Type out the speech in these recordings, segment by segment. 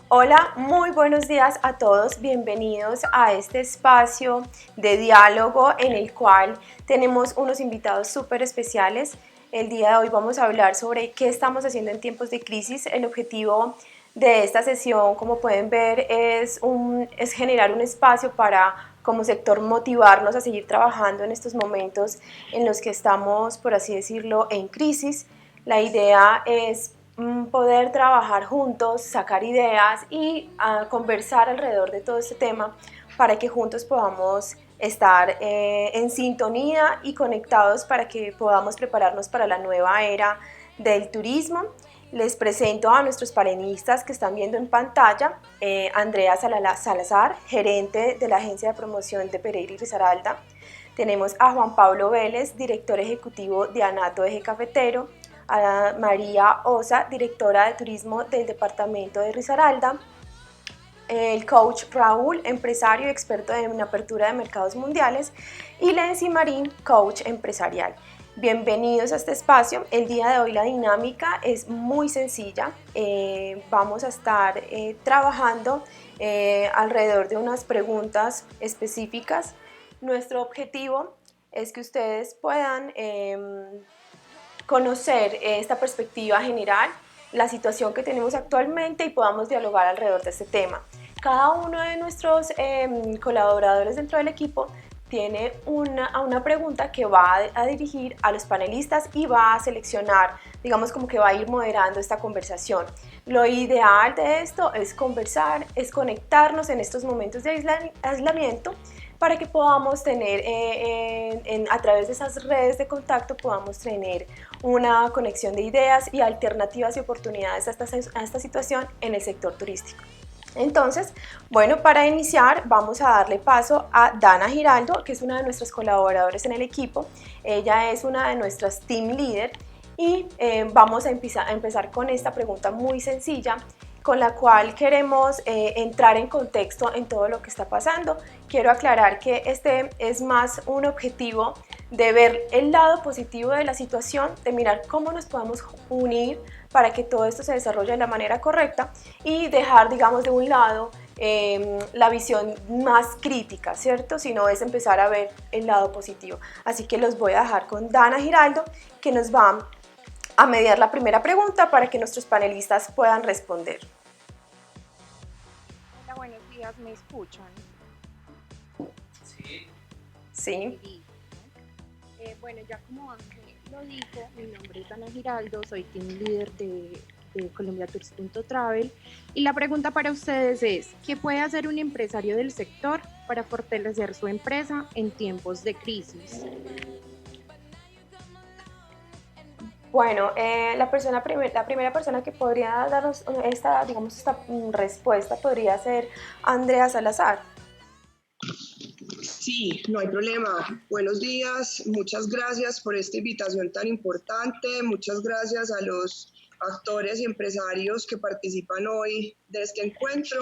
Hola, muy buenos días a todos. Bienvenidos a este espacio de diálogo en el cual tenemos unos invitados súper especiales. El día de hoy vamos a hablar sobre qué estamos haciendo en tiempos de crisis. El objetivo de esta sesión, como pueden ver, es generar un espacio para como sector motivarnos a seguir trabajando en estos momentos en los que estamos, por así decirlo, en crisis. La idea es poder trabajar juntos, sacar ideas y conversar alrededor de todo este tema para que juntos podamos estar en sintonía y conectados para que podamos prepararnos para la nueva era del turismo. Les presento a nuestros panelistas que están viendo en pantalla. Andrea Salazar, gerente de la agencia de promoción de Pereira y Risaralda. Tenemos a Juan Pablo Vélez, director ejecutivo de Anato Eje Cafetero, a María Osa, directora de turismo del departamento de Risaralda, el coach Raúl, empresario y experto en apertura de mercados mundiales, y Lency Marín, coach empresarial. Bienvenidos a este espacio. El día de hoy la dinámica es muy sencilla. Vamos a estar trabajando alrededor de unas preguntas específicas. Nuestro objetivo es que ustedes puedan conocer esta perspectiva general, la situación que tenemos actualmente y podamos dialogar alrededor de este tema. Cada uno de nuestros colaboradores dentro del equipo tiene una pregunta que va a dirigir a los panelistas y va a seleccionar, digamos como que va a ir moderando esta conversación. Lo ideal de esto es conversar, es conectarnos en estos momentos de aislamiento para que podamos tener, a través de esas redes de contacto, podamos tener una conexión de ideas y alternativas y oportunidades a esta situación en el sector turístico. Entonces, bueno, para iniciar vamos a darle paso a Dana Giraldo, que es una de nuestros colaboradores en el equipo. Ella es una de nuestras team leader y vamos a empezar con esta pregunta muy sencilla con la cual queremos entrar en contexto en todo lo que está pasando. Quiero aclarar que este es más un objetivo de ver el lado positivo de la situación, de mirar cómo nos podemos unir para que todo esto se desarrolle de la manera correcta y dejar, digamos, de un lado la visión más crítica, ¿cierto? Sino es empezar a ver el lado positivo. Así que los voy a dejar con Dana Giraldo, que nos va a mediar la primera pregunta para que nuestros panelistas puedan responder. Hola, buenos días, ¿me escuchan? Sí. Listo. Bueno, ya como Ángel lo dijo, mi nombre es Ana Giraldo, soy team leader de colombiatours.travel y la pregunta para ustedes es, ¿qué puede hacer un empresario del sector para fortalecer su empresa en tiempos de crisis? Bueno, la primera persona que podría darnos esta, digamos, esta respuesta podría ser Andrea Salazar. Sí, no hay problema. Buenos días, muchas gracias por esta invitación tan importante, muchas gracias a los actores y empresarios que participan hoy de este encuentro.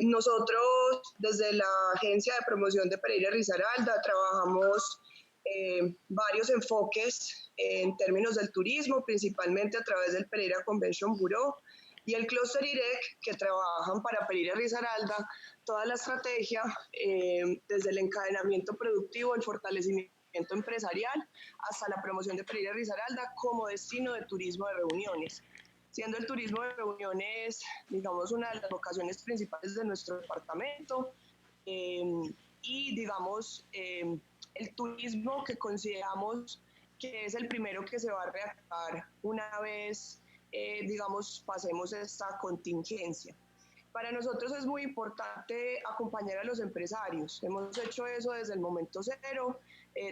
Nosotros desde la Agencia de Promoción de Pereira Risaralda trabajamos varios enfoques en términos del turismo, principalmente a través del Pereira Convention Bureau y el Cluster IREC, que trabajan para Pereira Risaralda toda la estrategia desde el encadenamiento productivo, el fortalecimiento empresarial, hasta la promoción de Pereira Risaralda como destino de turismo de reuniones, siendo el turismo de reuniones, digamos, una de las vocaciones principales de nuestro departamento eh, y, digamos, el turismo que consideramos que es el primero que se va a reactivar una vez, digamos, pasemos esta contingencia. Para nosotros es muy importante acompañar a los empresarios. Hemos hecho eso desde el momento cero.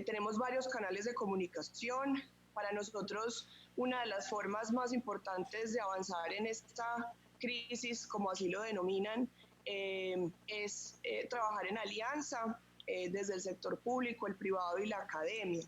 Tenemos varios canales de comunicación. Para nosotros, una de las formas más importantes de avanzar en esta crisis, como así lo denominan, es trabajar en alianza desde el sector público, el privado y la academia.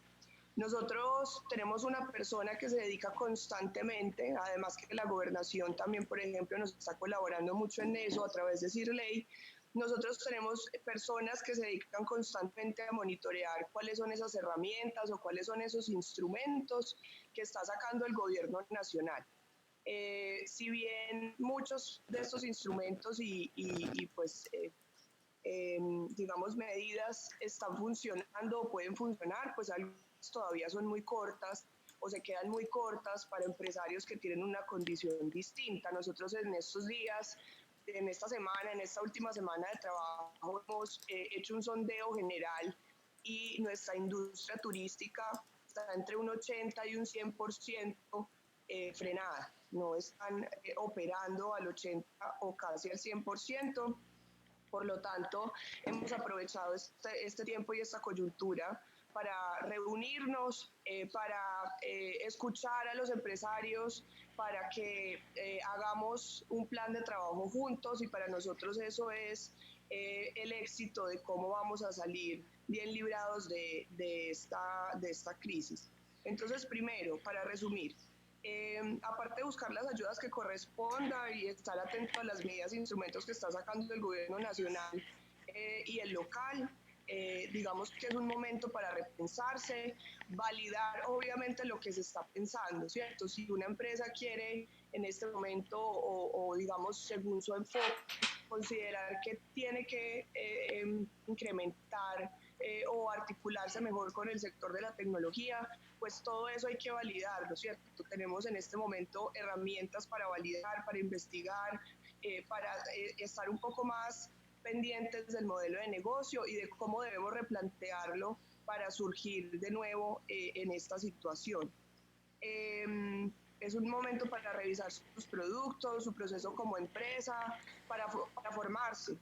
Nosotros tenemos una persona que se dedica constantemente, además que la gobernación también, por ejemplo, nos está colaborando mucho en eso a través de CIRLEY. Nosotros tenemos personas que se dedican constantemente a monitorear cuáles son esas herramientas o cuáles son esos instrumentos que está sacando el gobierno nacional. Si bien muchos de estos instrumentos digamos, medidas están funcionando o pueden funcionar, pues algunas todavía son muy cortas o se quedan muy cortas para empresarios que tienen una condición distinta. Nosotros en estos días, en esta semana, en esta última semana de trabajo, hemos hecho un sondeo general y nuestra industria turística está entre un 80 y un 100% frenada. No están operando al 80 o casi al 100%. Por lo tanto, hemos aprovechado este tiempo y esta coyuntura para reunirnos, para escuchar a los empresarios, para que hagamos un plan de trabajo juntos y para nosotros eso es el éxito de cómo vamos a salir bien librados de esta crisis. Entonces, primero, para resumir, aparte de buscar las ayudas que corresponda y estar atento a las medidas e instrumentos que está sacando el gobierno nacional y el local, digamos que es un momento para repensarse, validar obviamente lo que se está pensando, ¿cierto? Si una empresa quiere en este momento o digamos según su enfoque, considerar que tiene que incrementar o articularse mejor con el sector de la tecnología, pues todo eso hay que validarlo, ¿cierto? Tenemos en este momento herramientas para validar, para investigar, para estar un poco más pendientes del modelo de negocio y de cómo debemos replantearlo para surgir de nuevo en esta situación. Es un momento para revisar sus productos, su proceso como empresa, para formarse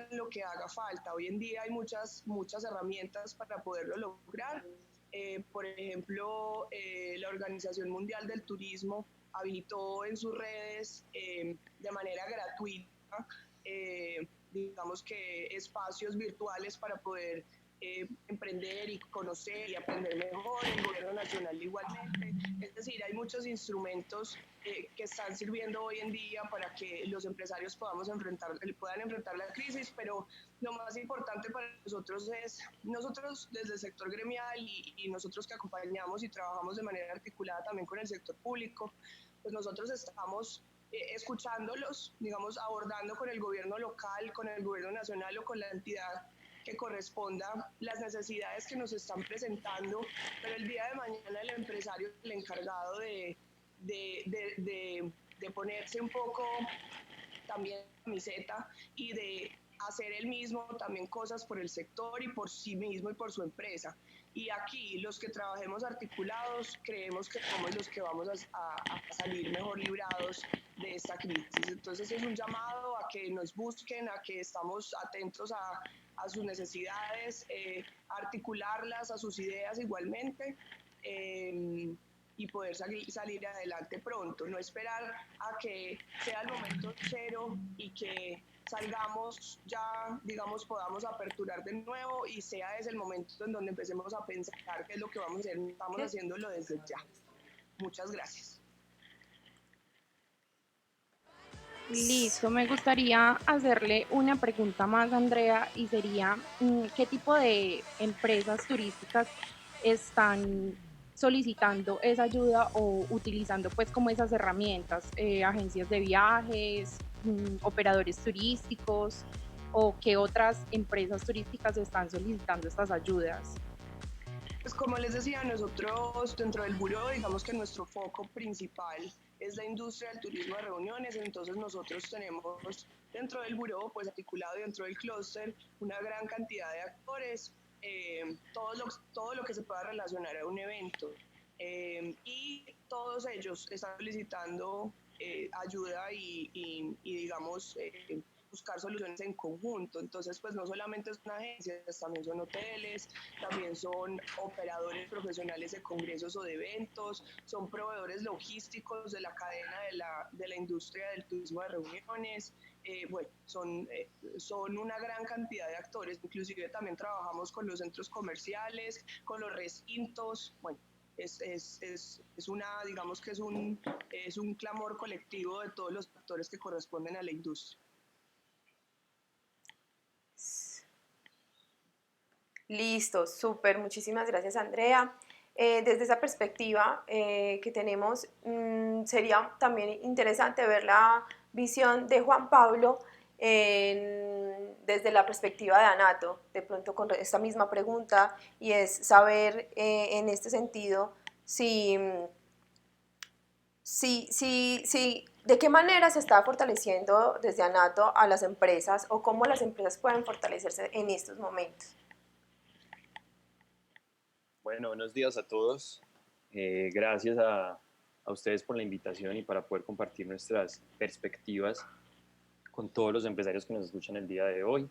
en lo que haga falta. Hoy en día hay muchas herramientas para poderlo lograr. Por ejemplo, la Organización Mundial del Turismo habilitó en sus redes de manera gratuita, digamos que espacios virtuales para poder emprender y conocer y aprender mejor, el gobierno nacional igualmente. Es decir, hay muchos instrumentos que están sirviendo hoy en día para que los empresarios puedan enfrentar la crisis, pero lo más importante para nosotros es, nosotros desde el sector gremial y nosotros que acompañamos y trabajamos de manera articulada también con el sector público, pues nosotros estamos escuchándolos, digamos, abordando con el gobierno local, con el gobierno nacional o con la entidad que corresponda las necesidades que nos están presentando, pero el día de mañana el empresario, el encargado de ponerse un poco también camiseta y de hacer él mismo también cosas por el sector y por sí mismo y por su empresa. Y aquí los que trabajemos articulados creemos que somos los que vamos a salir mejor librados de esta crisis. Entonces es un llamado a que nos busquen, a que estamos atentos a sus necesidades, articularlas a sus ideas igualmente. Y poder salir adelante pronto, no esperar a que sea el momento cero y que salgamos ya, digamos, podamos aperturar de nuevo y sea ese el momento en donde empecemos a pensar qué es lo que vamos a hacer, estamos haciéndolo desde ya. Muchas gracias. Listo, me gustaría hacerle una pregunta más, Andrea, y sería, ¿qué tipo de empresas turísticas están solicitando esa ayuda o utilizando pues como esas herramientas? ¿Agencias de viajes, operadores turísticos o qué otras empresas turísticas están solicitando estas ayudas? Pues como les decía, nosotros dentro del buró, digamos que nuestro foco principal es la industria del turismo de reuniones, entonces nosotros tenemos dentro del buró, pues articulado dentro del clúster, una gran cantidad de actores, todo lo que se pueda relacionar a un evento. Y todos ellos están solicitando ayuda y digamos, buscar soluciones en conjunto. Entonces, pues no solamente son agencias, también son hoteles, también son operadores profesionales de congresos o de eventos, son proveedores logísticos de la cadena de la industria del turismo de reuniones. Bueno, son una gran cantidad de actores, inclusive también trabajamos con los centros comerciales, con los recintos, bueno, digamos que es un clamor colectivo de todos los actores que corresponden a la industria. Listo, súper, muchísimas gracias Andrea. desde esa perspectiva que tenemos, sería también interesante ver la visión de Juan Pablo desde la perspectiva de Anato, de pronto con esta misma pregunta, y es saber en este sentido si de qué manera se está fortaleciendo desde Anato a las empresas o cómo las empresas pueden fortalecerse en estos momentos. Bueno, buenos días a todos. Gracias a ustedes por la invitación y para poder compartir nuestras perspectivas con todos los empresarios que nos escuchan el día de hoy,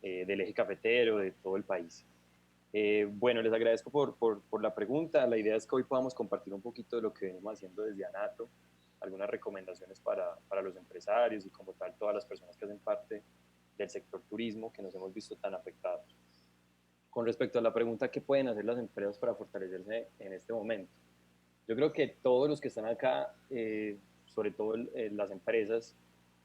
del eje cafetero, de todo el país. Bueno, les agradezco por la pregunta. La idea es que hoy podamos compartir un poquito de lo que venimos haciendo desde Anato, algunas recomendaciones para los empresarios y como tal todas las personas que hacen parte del sector turismo que nos hemos visto tan afectados. Con respecto a la pregunta, ¿qué pueden hacer las empresas para fortalecerse en este momento? Yo creo que todos los que están acá, sobre todo las empresas,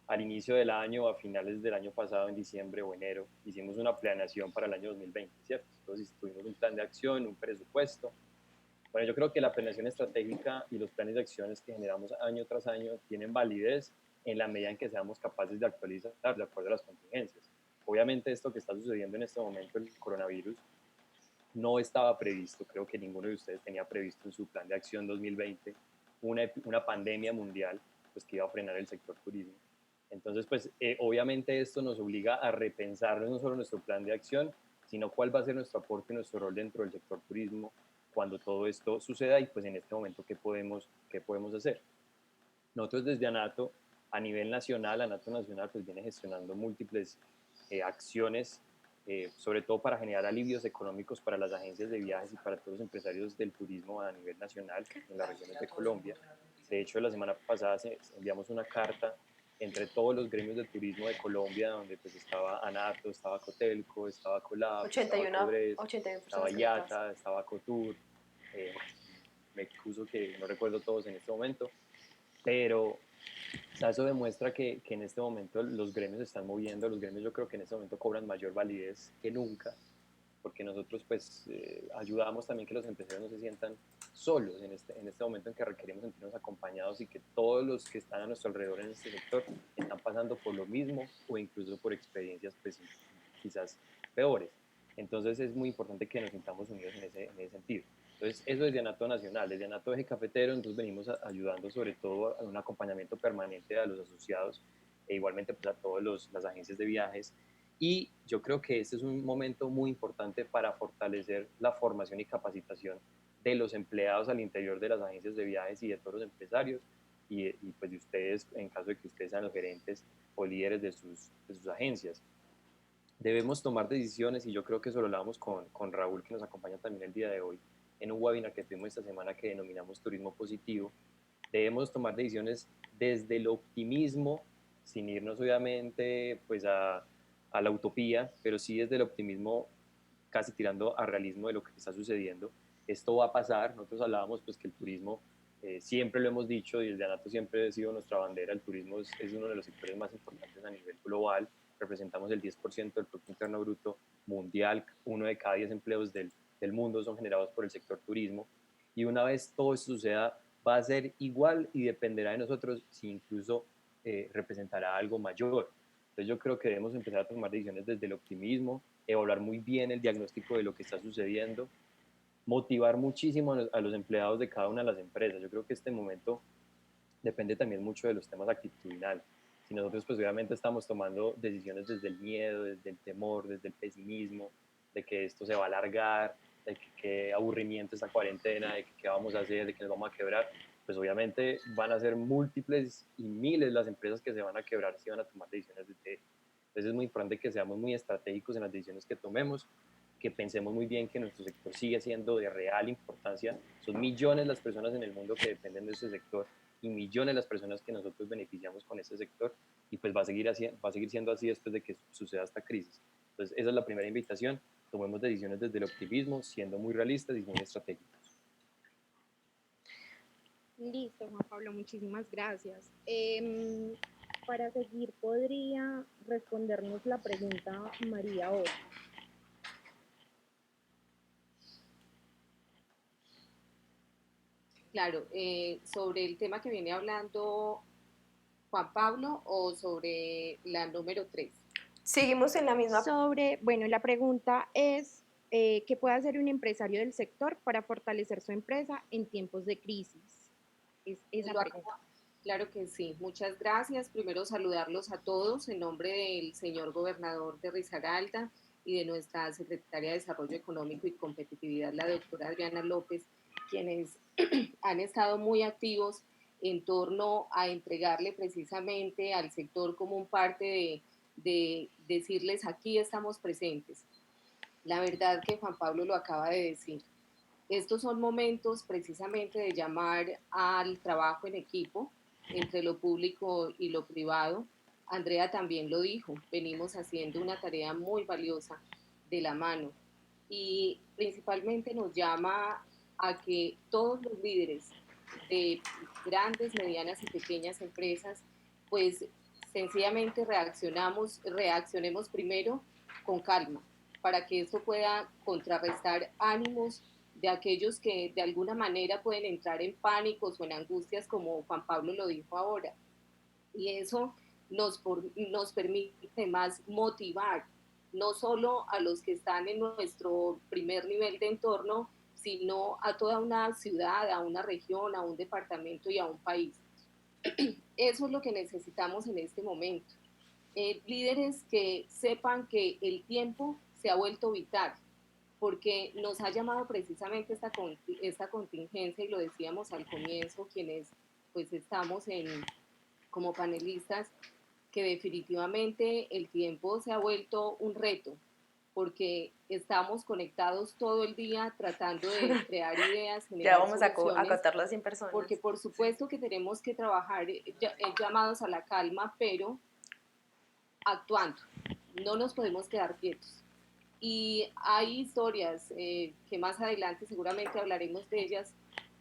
al inicio del año, a finales del año pasado, en diciembre o enero, hicimos una planeación para el año 2020, ¿cierto? Entonces tuvimos un plan de acción, un presupuesto. Bueno, yo creo que la planeación estratégica y los planes de acciones que generamos año tras año tienen validez en la medida en que seamos capaces de actualizar de acuerdo a las contingencias. Obviamente esto que está sucediendo en este momento, el coronavirus, no estaba previsto, creo que ninguno de ustedes tenía previsto en su plan de acción 2020 una pandemia mundial pues, que iba a frenar el sector turismo. Entonces, pues obviamente esto nos obliga a repensar no solo nuestro plan de acción, sino cuál va a ser nuestro aporte y nuestro rol dentro del sector turismo cuando todo esto suceda y pues en este momento qué podemos hacer. Nosotros desde Anato, a nivel nacional, Anato Nacional pues viene gestionando múltiples acciones, sobre todo para generar alivios económicos para las agencias de viajes y para todos los empresarios del turismo a nivel nacional en las regiones de Colombia. De hecho, la semana pasada enviamos una carta entre todos los gremios de turismo de Colombia, donde pues estaba Anato, estaba Cotelco, estaba Colab, estaba 81, Codres, 81 estaba personas conectadas. IATA, estaba Cotur, me excuso que no recuerdo todos en este momento, pero o sea, eso demuestra que en este momento los gremios se están moviendo, los gremios yo creo que en este momento cobran mayor validez que nunca, porque nosotros pues ayudamos también que los empresarios no se sientan solos en este momento en que requerimos sentirnos acompañados y que todos los que están a nuestro alrededor en este sector están pasando por lo mismo o incluso por experiencias pues quizás peores. Entonces es muy importante que nos sintamos unidos en ese sentido. Entonces, eso desde Anato Nacional, desde Anato Eje Cafetero, entonces venimos ayudando sobre todo a un acompañamiento permanente a los asociados e igualmente pues, a todas las agencias de viajes. Y yo creo que este es un momento muy importante para fortalecer la formación y capacitación de los empleados al interior de las agencias de viajes y de todos los empresarios y pues de ustedes, en caso de que ustedes sean los gerentes o líderes de sus agencias. Debemos tomar decisiones y yo creo que eso lo hablamos con Raúl, que nos acompaña también el día de hoy, en un webinar que tuvimos esta semana que denominamos Turismo Positivo. Debemos tomar decisiones desde el optimismo, sin irnos obviamente pues a la utopía, pero sí desde el optimismo casi tirando a realismo de lo que está sucediendo. Esto va a pasar, nosotros hablábamos pues que el turismo, siempre lo hemos dicho y desde Anato siempre ha sido nuestra bandera, el turismo es uno de los sectores más importantes a nivel global, representamos el 10% del Producto Interno Bruto mundial, uno de cada 10 empleos del mundo son generados por el sector turismo y una vez todo esto suceda va a ser igual y dependerá de nosotros si incluso representará algo mayor. Entonces yo creo que debemos empezar a tomar decisiones desde el optimismo, evaluar muy bien el diagnóstico de lo que está sucediendo, motivar muchísimo a los empleados de cada una de las empresas. Yo creo que este momento depende también mucho de los temas actitudinales. Si nosotros pues obviamente estamos tomando decisiones desde el miedo, desde el temor, desde el pesimismo, de que esto se va a alargar, de que qué aburrimiento esta cuarentena, de que qué vamos a hacer, de que nos vamos a quebrar, pues obviamente van a ser múltiples y miles las empresas que se van a quebrar si van a tomar decisiones desde eso. Entonces es muy importante que seamos muy estratégicos en las decisiones que tomemos, que pensemos muy bien que nuestro sector sigue siendo de real importancia. Son millones las personas en el mundo que dependen de este sector y millones las personas que nosotros beneficiamos con este sector y pues va a seguir siendo así después de que suceda esta crisis. Entonces esa es la primera invitación, tomemos decisiones desde el optimismo, siendo muy realistas y muy estratégicos. Listo, Juan Pablo, muchísimas gracias. Para seguir, ¿podría respondernos la pregunta María Oro? Claro, sobre el tema que viene hablando Juan Pablo o sobre la número 3. Seguimos en la misma. Bueno, la pregunta es, ¿qué puede hacer un empresario del sector para fortalecer su empresa en tiempos de crisis? Es esa pregunta. Claro que sí, muchas gracias. Primero saludarlos a todos en nombre del señor gobernador de Risaralda y de nuestra secretaria de Desarrollo Económico y Competitividad, la doctora Adriana López, quienes han estado muy activos en torno a entregarle precisamente al sector como un parte de decirles aquí estamos presentes. La verdad que Juan Pablo lo acaba de decir. Estos son momentos precisamente de llamar al trabajo en equipo entre lo público y lo privado. Andrea también lo dijo, venimos haciendo una tarea muy valiosa de la mano y principalmente nos llama a que todos los líderes de grandes, medianas y pequeñas empresas, pues sencillamente reaccionemos primero con calma, para que eso pueda contrarrestar ánimos de aquellos que de alguna manera pueden entrar en pánicos o en angustias, como Juan Pablo lo dijo ahora. Y eso nos permite más motivar, no solo a los que están en nuestro primer nivel de entorno, sino a toda una ciudad, a una región, a un departamento y a un país. Eso es lo que necesitamos en este momento. Líderes que sepan que el tiempo se ha vuelto vital, porque nos ha llamado precisamente esta contingencia, y lo decíamos al comienzo, quienes pues estamos como panelistas, que definitivamente el tiempo se ha vuelto un reto, porque estamos conectados todo el día tratando de crear ideas, Ya generar vamos a soluciones, acotar las 100 personas. porque por supuesto que tenemos que trabajar llamados a la calma, pero actuando, no nos podemos quedar quietos. Y hay historias que más adelante seguramente hablaremos de ellas,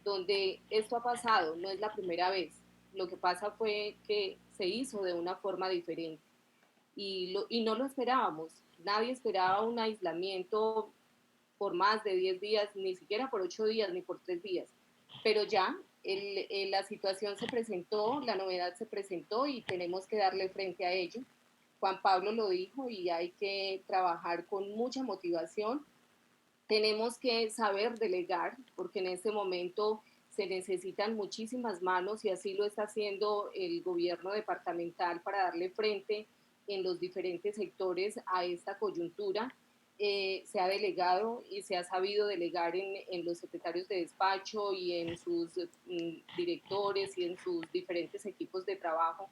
donde esto ha pasado, no es la primera vez. Lo que pasa fue que se hizo de una forma diferente y no lo esperábamos. Nadie esperaba un aislamiento por más de 10 días, ni siquiera por 8 días, ni por 3 días. Pero ya la situación se presentó, la novedad se presentó y tenemos que darle frente a ello. Juan Pablo lo dijo y hay que trabajar con mucha motivación. Tenemos que saber delegar, porque en este momento se necesitan muchísimas manos y así lo está haciendo el gobierno departamental para darle frente en los diferentes sectores a esta coyuntura. Se ha delegado y se ha sabido delegar en los secretarios de despacho y en sus directores y en sus diferentes equipos de trabajo.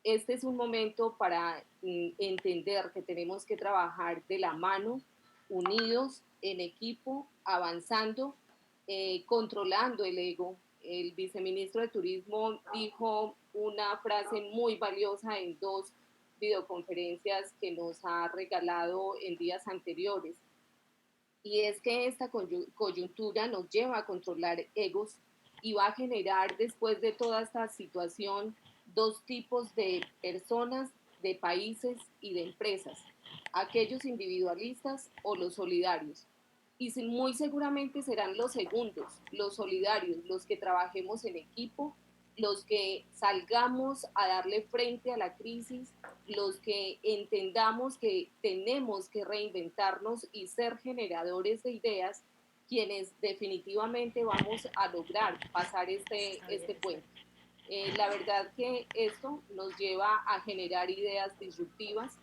Este es un momento para entender que tenemos que trabajar de la mano, unidos, en equipo, avanzando, controlando el ego. El viceministro de Turismo dijo una frase muy valiosa en 2 videoconferencias que nos ha regalado en días anteriores. Y es que esta coyuntura nos lleva a controlar egos y va a generar después de toda esta situación 2 tipos de personas, de países y de empresas, aquellos individualistas o los solidarios. Y muy seguramente serán los segundos, los solidarios, los que trabajemos en equipo, los que salgamos a darle frente a la crisis, los que entendamos que tenemos que reinventarnos y ser generadores de ideas, quienes definitivamente vamos a lograr pasar este puente. La verdad que esto nos lleva a generar ideas disruptivas,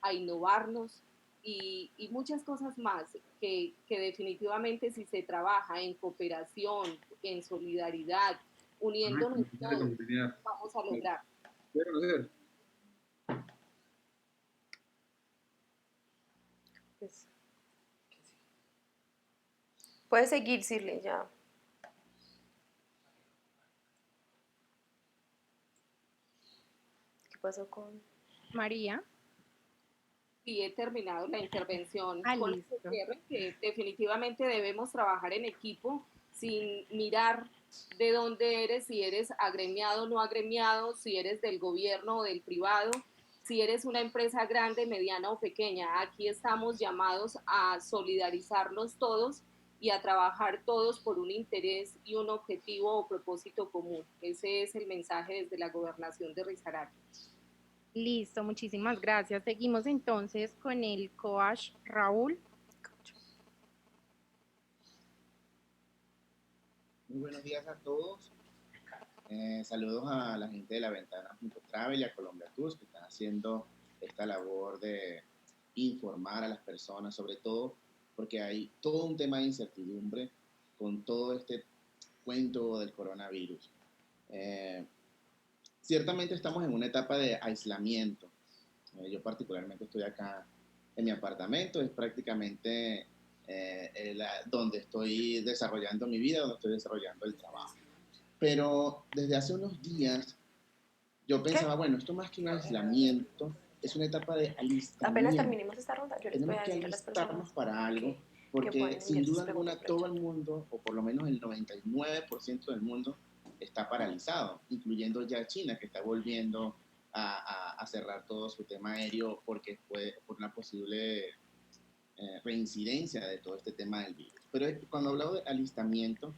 a innovarnos y muchas cosas más que definitivamente si se trabaja en cooperación, en solidaridad, uniéndonos todos, vamos a lograr. Puedes seguir, Sirle, ya. ¿Qué pasó con María? Y he terminado la intervención con Listo. este cierre, que definitivamente debemos trabajar en equipo sin mirar de dónde eres, si eres agremiado o no agremiado, si eres del gobierno o del privado, si eres una empresa grande, mediana o pequeña. Aquí estamos llamados a solidarizarnos todos y a trabajar todos por un interés y un objetivo o propósito común. Ese es el mensaje desde la gobernación de Risaralda. Listo, muchísimas gracias. Seguimos entonces con el coach Raúl. Muy buenos días a todos. Saludos a la gente de la Ventana.travel y a Colombia Tours que están haciendo esta labor de informar a las personas, sobre todo porque hay todo un tema de incertidumbre con todo este cuento del coronavirus. Ciertamente estamos en una etapa de aislamiento. Yo particularmente estoy acá en mi apartamento, es prácticamente donde estoy desarrollando mi vida, donde estoy desarrollando el trabajo. Pero desde hace unos días yo pensaba, bueno, esto más que un aislamiento, es una etapa de alistamiento. Apenas terminemos esta ronda, yo les voy Tenemos a que decir a las personas alistarnos para algo, que porque pueden sin enviar sus duda preguntas alguna por el todo chat. el mundo, o por lo menos el 99% del mundo, está paralizado, incluyendo ya China, que está volviendo a cerrar todo su tema aéreo porque fue por una posible reincidencia de todo este tema del virus. Pero cuando hablo de alistamiento,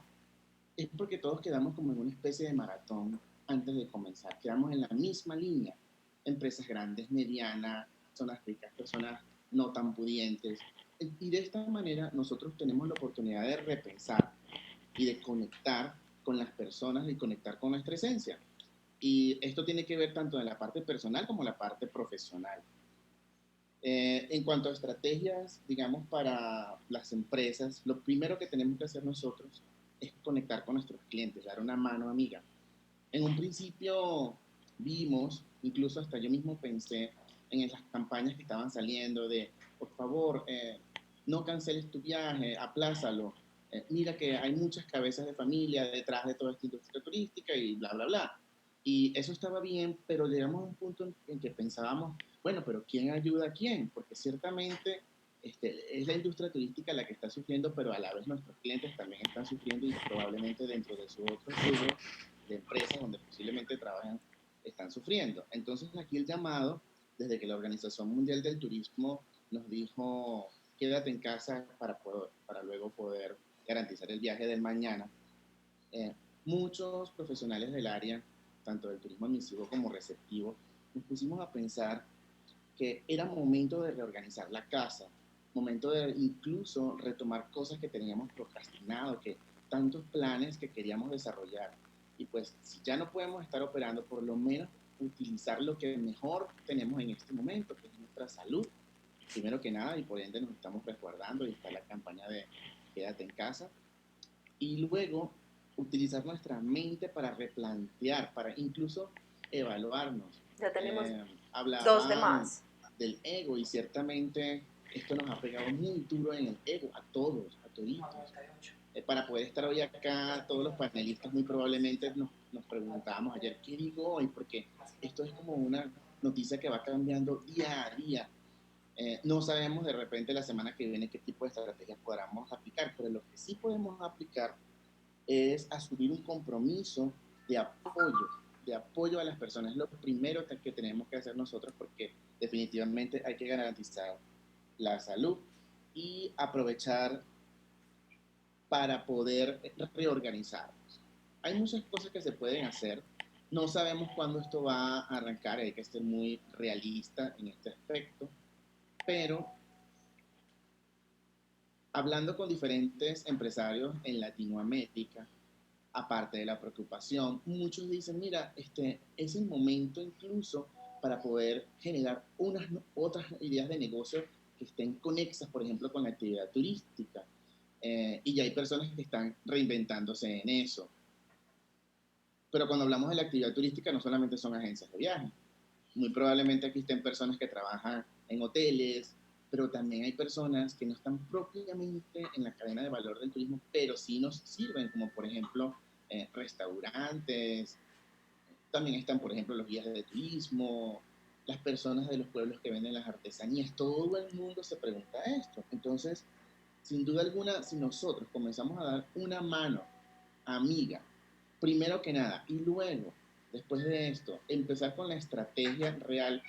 es porque todos quedamos como en una especie de maratón antes de comenzar. Quedamos en la misma línea. Empresas grandes, medianas, personas ricas, personas no tan pudientes. Y de esta manera nosotros tenemos la oportunidad de repensar y de conectar con las personas y conectar con nuestra esencia. Y esto tiene que ver tanto en la parte personal como en la parte profesional. En cuanto a estrategias, digamos, para las empresas, lo primero que tenemos que hacer nosotros es conectar con nuestros clientes, dar una mano amiga. En un principio vimos, incluso hasta yo mismo pensé en las campañas que estaban saliendo de, por favor, no canceles tu viaje, aplázalo. Mira que hay muchas cabezas de familia detrás de toda esta industria turística y bla, bla, bla. Y eso estaba bien, pero llegamos a un punto en que pensábamos, bueno, pero ¿quién ayuda a quién? Porque ciertamente es la industria turística la que está sufriendo, pero a la vez nuestros clientes también están sufriendo y probablemente dentro de su otro rubro de empresas donde posiblemente trabajan están sufriendo. Entonces aquí el llamado, desde que la Organización Mundial del Turismo nos dijo quédate en casa para luego poder garantizar el viaje del mañana, muchos profesionales del área, tanto del turismo admisivo como receptivo, nos pusimos a pensar que era momento de reorganizar la casa, momento de incluso retomar cosas que teníamos procrastinado, que tantos planes que queríamos desarrollar. Y pues si ya no podemos estar operando, por lo menos utilizar lo que mejor tenemos en este momento, que es nuestra salud, primero que nada, y por ende nos estamos resguardando y está la campaña de quédate en casa. Y luego utilizar nuestra mente para replantear, para incluso evaluarnos. Ya tenemos 2 de Hablaban más. del ego y ciertamente esto nos ha pegado muy duro en el ego, a todos, a toditos. Para poder estar hoy acá, todos los panelistas muy probablemente nos preguntábamos ayer, ¿qué digo hoy? Porque esto es como una noticia que va cambiando día a día. No sabemos de repente la semana que viene qué tipo de estrategias podamos aplicar, pero lo que sí podemos aplicar es asumir un compromiso de apoyo a las personas. Es lo primero que tenemos que hacer nosotros porque definitivamente hay que garantizar la salud y aprovechar para poder reorganizarnos. Hay muchas cosas que se pueden hacer. No sabemos cuándo esto va a arrancar, hay que ser muy realista en este aspecto, pero hablando con diferentes empresarios en Latinoamérica, aparte de la preocupación, muchos dicen, mira, es el momento incluso para poder generar otras ideas de negocio que estén conexas, por ejemplo, con la actividad turística. Y ya hay personas que están reinventándose en eso. Pero cuando hablamos de la actividad turística, no solamente son agencias de viaje. Muy probablemente aquí estén personas que trabajan en hoteles, pero también hay personas que no están propiamente en la cadena de valor del turismo, pero sí nos sirven, como por ejemplo restaurantes. También están, por ejemplo, los guías de turismo, las personas de los pueblos que venden las artesanías. Todo el mundo se pregunta esto. Entonces, sin duda alguna, si nosotros comenzamos a dar una mano amiga, primero que nada, y luego, después de esto, empezar con la estrategia real,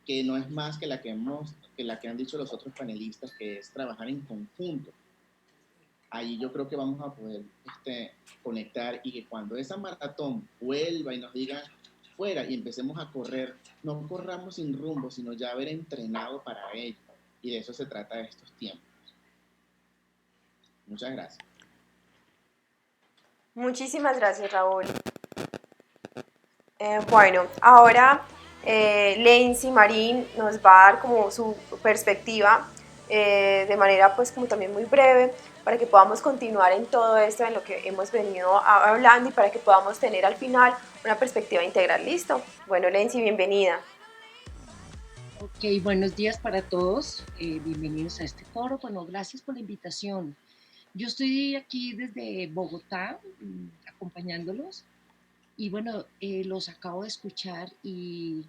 que no es más que la que han dicho los otros panelistas, que es trabajar en conjunto. ahí yo creo que vamos a poder conectar y que cuando esa maratón vuelva y nos diga fuera y empecemos a correr, no corramos sin rumbo, sino ya haber entrenado para ello. Y de eso se trata de estos tiempos. Muchas gracias. Muchísimas gracias, Raúl. Bueno, ahora Lency Marín nos va a dar como su perspectiva de manera pues como también muy breve para que podamos continuar en todo esto, en lo que hemos venido hablando y para que podamos tener al final una perspectiva integral. ¿Listo? Bueno, Lency, bienvenida. Ok, buenos días para todos. Bienvenidos a este foro. Bueno, gracias por la invitación. Yo estoy aquí desde Bogotá acompañándolos y bueno, los acabo de escuchar y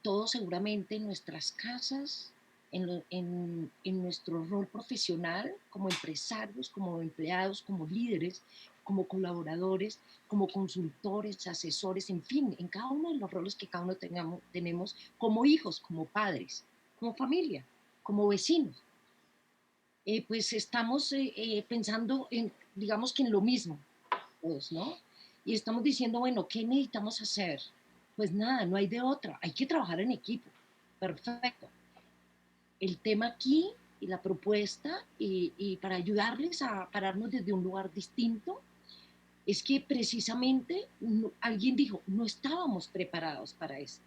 todos seguramente en nuestras casas, en nuestro rol profesional, como empresarios, como empleados, como líderes, como colaboradores, como consultores, asesores, en fin, en cada uno de los roles que cada uno tenemos como hijos, como padres, como familia, como vecinos. Pues estamos pensando en, digamos que en lo mismo, todos, ¿no? Y estamos diciendo, bueno, ¿qué necesitamos hacer? Pues nada, no hay de otra, hay que trabajar en equipo. Perfecto. El tema aquí y la propuesta y para ayudarles a pararnos desde un lugar distinto es que precisamente alguien dijo, no estábamos preparados para esto.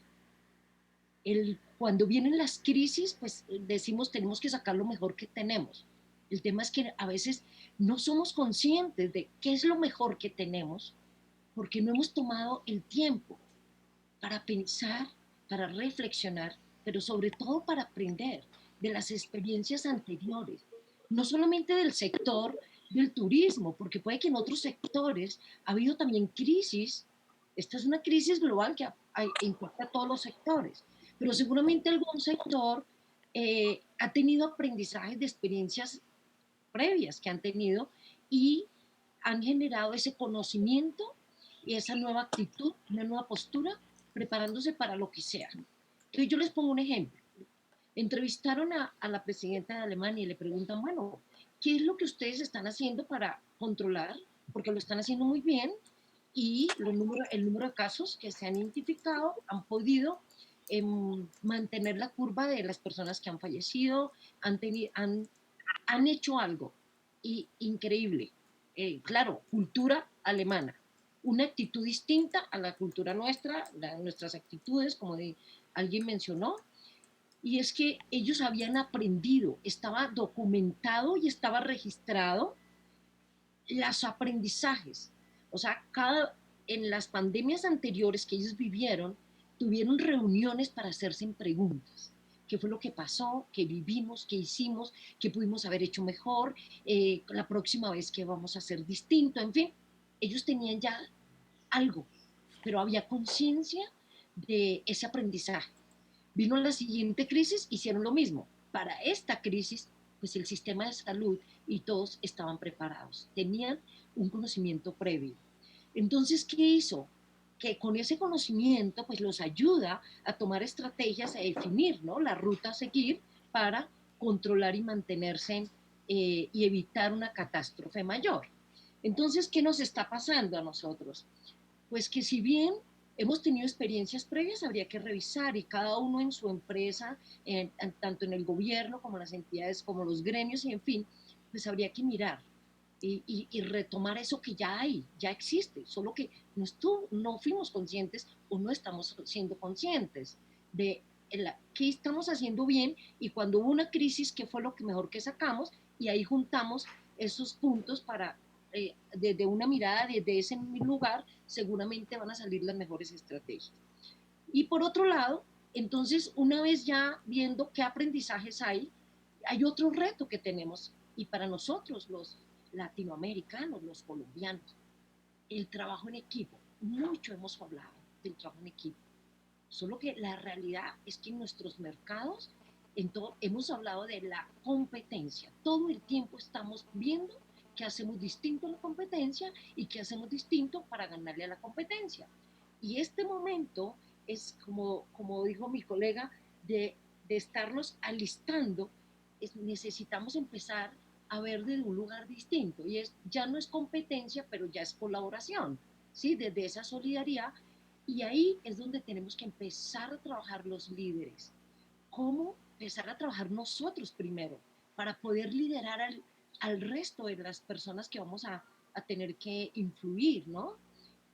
Cuando vienen las crisis, pues decimos tenemos que sacar lo mejor que tenemos. El tema es que a veces no somos conscientes de qué es lo mejor que tenemos porque no hemos tomado el tiempo para pensar, para reflexionar, pero sobre todo para aprender de las experiencias anteriores, no solamente del sector del turismo, porque puede que en otros sectores ha habido también crisis. Esta es una crisis global que impacta a todos los sectores, pero seguramente algún sector ha tenido aprendizajes de experiencias previas que han tenido y han generado ese conocimiento y esa nueva actitud, una nueva postura, preparándose para lo que sea. Entonces yo les pongo un ejemplo. Entrevistaron a la presidenta de Alemania y le preguntan, bueno, ¿qué es lo que ustedes están haciendo para controlar? Porque lo están haciendo muy bien y el número de casos que se han identificado han podido mantener la curva de las personas que han fallecido, han hecho algo increíble. Claro, cultura alemana, una actitud distinta a la cultura nuestra, nuestras actitudes, como alguien mencionó, y es que ellos habían aprendido, estaba documentado y estaba registrado los aprendizajes. O sea, en las pandemias anteriores que ellos vivieron, tuvieron reuniones para hacerse preguntas. ¿Qué fue lo que pasó? ¿Qué vivimos? ¿Qué hicimos? ¿Qué pudimos haber hecho mejor? La próxima vez, ¿qué vamos a hacer distinto? En fin, ellos tenían ya algo, pero había conciencia de ese aprendizaje. Vino la siguiente crisis, hicieron lo mismo. Para esta crisis, pues el sistema de salud y todos estaban preparados, tenían un conocimiento previo. Entonces, ¿qué hizo? Que con ese conocimiento, pues los ayuda a tomar estrategias, a definir, ¿no?, la ruta a seguir para controlar y mantenerse y evitar una catástrofe mayor. Entonces, ¿qué nos está pasando a nosotros? Pues que si bien hemos tenido experiencias previas, habría que revisar y cada uno en su empresa, tanto en el gobierno como las entidades, como los gremios y en fin, pues habría que mirar y retomar eso que ya hay, ya existe, solo que no fuimos conscientes o no estamos siendo conscientes de qué estamos haciendo bien y cuando hubo una crisis, qué fue lo que mejor que sacamos y ahí juntamos esos puntos para desde una mirada, desde ese lugar, seguramente van a salir las mejores estrategias. Y por otro lado, entonces, una vez ya viendo qué aprendizajes hay otro reto que tenemos, y para nosotros, los latinoamericanos, los colombianos, el trabajo en equipo. Mucho hemos hablado del trabajo en equipo, solo que la realidad es que en nuestros mercados hemos hablado de la competencia. Todo el tiempo estamos viendo qué hacemos distinto en la competencia y qué hacemos distinto para ganarle a la competencia. Y este momento es, como dijo mi colega, de estarnos alistando, necesitamos empezar a ver desde un lugar distinto. Y ya no es competencia, pero ya es colaboración, ¿sí? Desde esa solidaridad. Y ahí es donde tenemos que empezar a trabajar los líderes. ¿Cómo empezar a trabajar nosotros primero para poder liderar al resto de las personas que vamos a tener que influir, ¿no?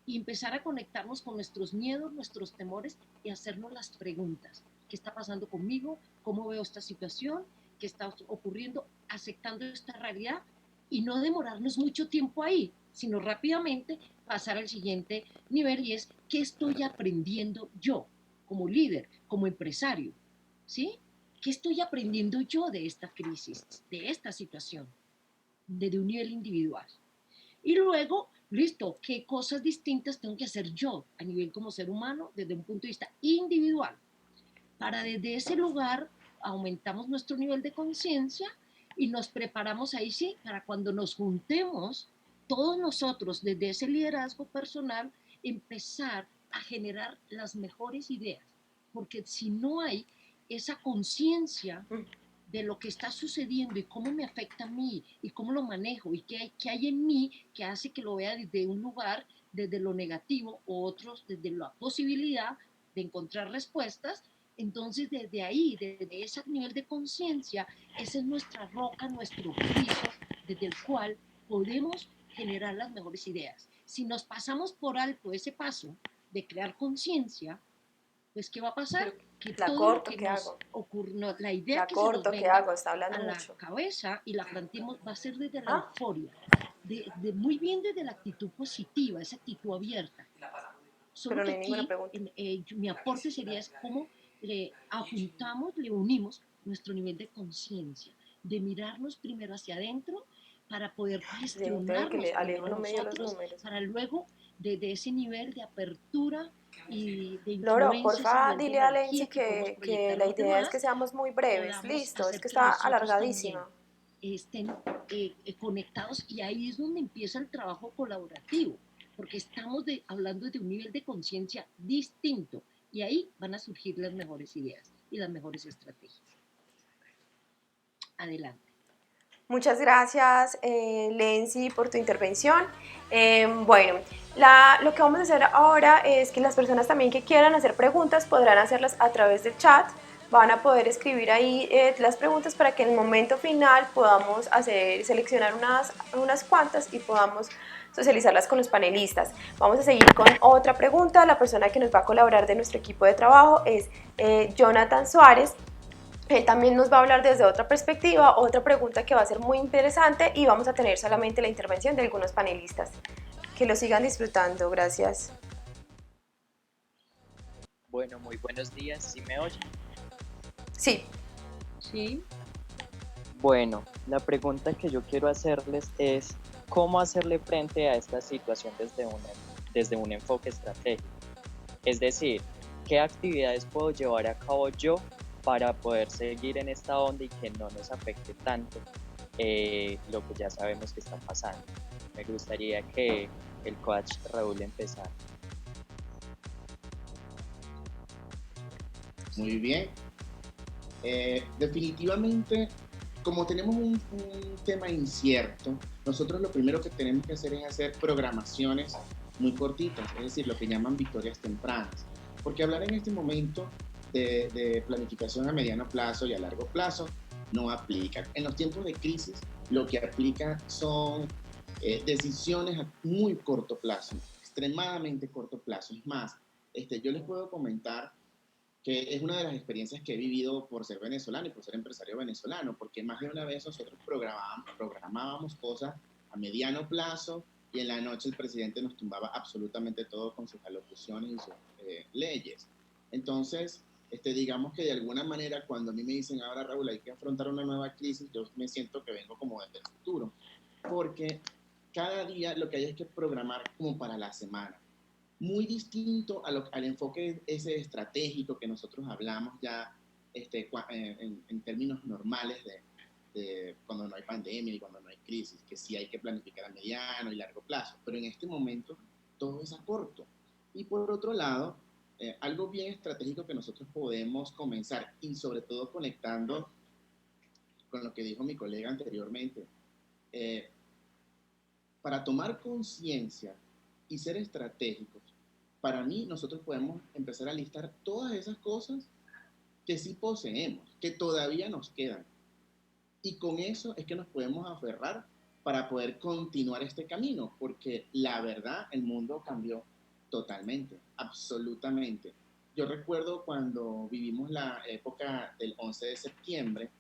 Y empezar a conectarnos con nuestros miedos, nuestros temores y hacernos las preguntas. ¿Qué está pasando conmigo? ¿Cómo veo esta situación? ¿Qué está ocurriendo? Aceptando esta realidad y no demorarnos mucho tiempo ahí, sino rápidamente pasar al siguiente nivel y es ¿qué estoy aprendiendo yo como líder, como empresario? ¿Sí? ¿Qué estoy aprendiendo yo de esta crisis, de esta situación, desde un nivel individual? Y luego, listo, ¿qué cosas distintas tengo que hacer yo a nivel como ser humano desde un punto de vista individual? Para desde ese lugar aumentamos nuestro nivel de conciencia y nos preparamos ahí sí para cuando nos juntemos todos nosotros desde ese liderazgo personal empezar a generar las mejores ideas, porque si no hay esa conciencia de lo que está sucediendo y cómo me afecta a mí y cómo lo manejo y qué hay en mí que hace que lo vea desde un lugar, desde lo negativo o otros desde la posibilidad de encontrar respuestas. Entonces desde ahí, desde ese nivel de conciencia, esa es nuestra roca, nuestro piso desde el cual podemos generar las mejores ideas. Si nos pasamos por alto ese paso de crear conciencia, pues ¿qué va a pasar? Pero Que la todo lo corto, que ¿qué nos hago? ocurre, la idea La que se nos corto, ¿qué venga hago? Está a hablando la mucho. cabeza y la planteemos va a ser desde la ¿Ah? euforia, muy bien desde la actitud positiva, esa actitud abierta. Solo Pero no que hay ninguna aquí pregunta. mi aporte sería es cómo le ajuntamos, le unimos nuestro nivel de conciencia, de mirarnos primero hacia adentro para poder Siento que gestionarnos Alejo primero no me dio los nosotros, números. para luego desde ese nivel de apertura y de Loro, influencia, ese porfa, nivel de dile a Lenzi energía que podemos que proyectar a la los idea es que demás, seamos muy breves. podamos Listo, es hacer que que está los otros también alargadísima. estén conectados y ahí es donde empieza el trabajo colaborativo, porque estamos hablando de un nivel de conciencia distinto y ahí van a surgir las mejores ideas y las mejores estrategias. Adelante. Muchas gracias, Lenzi, por tu intervención. Bueno, lo que vamos a hacer ahora es que las personas también que quieran hacer preguntas podrán hacerlas a través del chat. Van a poder escribir ahí las preguntas para que en el momento final podamos seleccionar unas cuantas y podamos socializarlas con los panelistas. Vamos a seguir con otra pregunta. La persona que nos va a colaborar de nuestro equipo de trabajo es Jonathan Suárez. Él también nos va a hablar desde otra perspectiva, otra pregunta que va a ser muy interesante y vamos a tener solamente la intervención de algunos panelistas. Que lo sigan disfrutando, gracias. Bueno, muy buenos días, ¿sí me oyen? Sí. Sí. Bueno, la pregunta que yo quiero hacerles es ¿cómo hacerle frente a esta situación desde un enfoque estratégico? Es decir, ¿qué actividades puedo llevar a cabo yo para poder seguir en esta onda y que no nos afecte tanto lo que ya sabemos que está pasando? Me gustaría que el coach Raúl empezara. Muy bien. Definitivamente, como tenemos un tema incierto, nosotros lo primero que tenemos que hacer es hacer programaciones muy cortitas, es decir, lo que llaman victorias tempranas. Porque hablar en este momento de planificación a mediano plazo y a largo plazo no aplica. En los tiempos de crisis, lo que aplica son decisiones a muy corto plazo, extremadamente corto plazo. Es más, yo les puedo comentar que es una de las experiencias que he vivido por ser venezolano y por ser empresario venezolano, porque más de una vez nosotros programábamos cosas a mediano plazo y en la noche el presidente nos tumbaba absolutamente todo con sus alocuciones y sus leyes. Entonces, digamos que de alguna manera cuando a mí me dicen, ahora Raúl, hay que afrontar una nueva crisis, yo me siento que vengo como desde el futuro, porque cada día lo que hay es que programar como para la semana. Muy distinto al enfoque ese estratégico que nosotros hablamos ya en términos normales de cuando no hay pandemia y cuando no hay crisis, que sí hay que planificar a mediano y largo plazo, pero en este momento todo es a corto. Y por otro lado, algo bien estratégico que nosotros podemos comenzar y sobre todo conectando con lo que dijo mi colega anteriormente, Eh, para tomar conciencia y ser estratégicos, para mí nosotros podemos empezar a listar todas esas cosas que sí poseemos, que todavía nos quedan. Y con eso es que nos podemos aferrar para poder continuar este camino, porque la verdad, el mundo cambió totalmente, absolutamente. Yo recuerdo cuando vivimos la época del 11 de septiembre,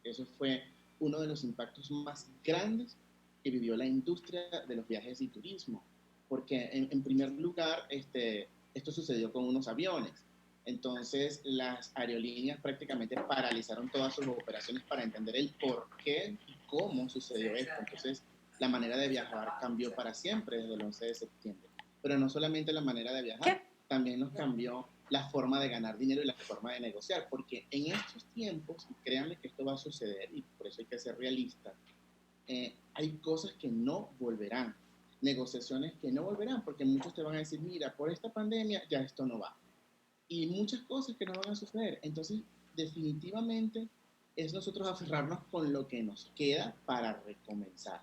eso fue uno de los impactos más grandes que vivió la industria de los viajes y turismo, porque en primer lugar, esto sucedió con unos aviones. Entonces, las aerolíneas prácticamente paralizaron todas sus operaciones para entender el por qué y cómo sucedió esto. Entonces, la manera de viajar cambió para siempre desde el 11 de septiembre. Pero no solamente la manera de viajar, también nos cambió la forma de ganar dinero y la forma de negociar, porque en estos tiempos, y créanme que esto va a suceder y por eso hay que ser realistas, hay cosas que no volverán, negociaciones que no volverán, porque muchos te van a decir, mira, por esta pandemia ya esto no va. Y muchas cosas que no van a suceder. Entonces, definitivamente es nosotros aferrarnos con lo que nos queda para recomenzar.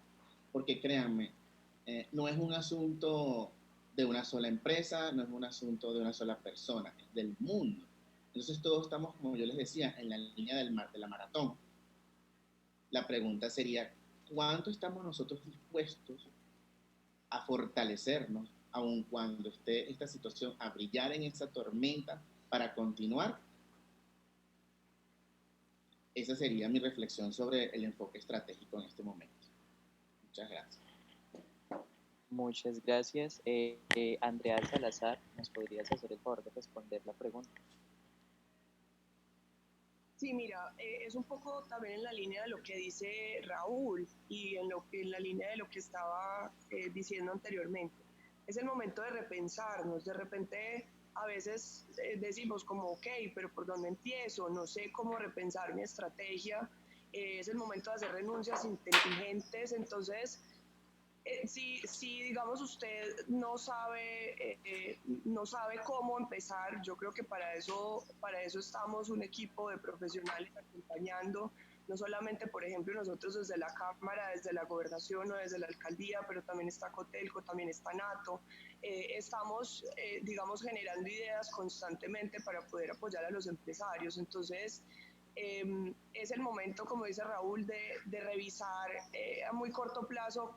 Porque créanme, no es un asunto de una sola empresa, no es un asunto de una sola persona, es del mundo. Entonces todos estamos, como yo les decía, en la línea de la maratón. La pregunta sería, ¿cuánto estamos nosotros dispuestos a fortalecernos, aun cuando esté esta situación, a brillar en esa tormenta para continuar? Esa sería mi reflexión sobre el enfoque estratégico en este momento. Muchas gracias. Muchas gracias. Andrea Salazar, ¿nos podrías hacer el favor de responder la pregunta? Sí, mira, es un poco también en la línea de lo que dice Raúl y en la línea de lo que estaba diciendo anteriormente. Es el momento de repensarnos. De repente, a veces decimos como, ok, pero ¿por dónde empiezo? No sé cómo repensar mi estrategia. Es el momento de hacer renuncias inteligentes. Entonces, si digamos usted no sabe cómo empezar, yo creo que para eso estamos un equipo de profesionales acompañando, no solamente, por ejemplo, nosotros desde la Cámara, desde la Gobernación o desde la Alcaldía, pero también está Cotelco, también está NATO. Estamos, digamos, generando ideas constantemente para poder apoyar a los empresarios. Entonces, es el momento, como dice Raúl, de revisar a muy corto plazo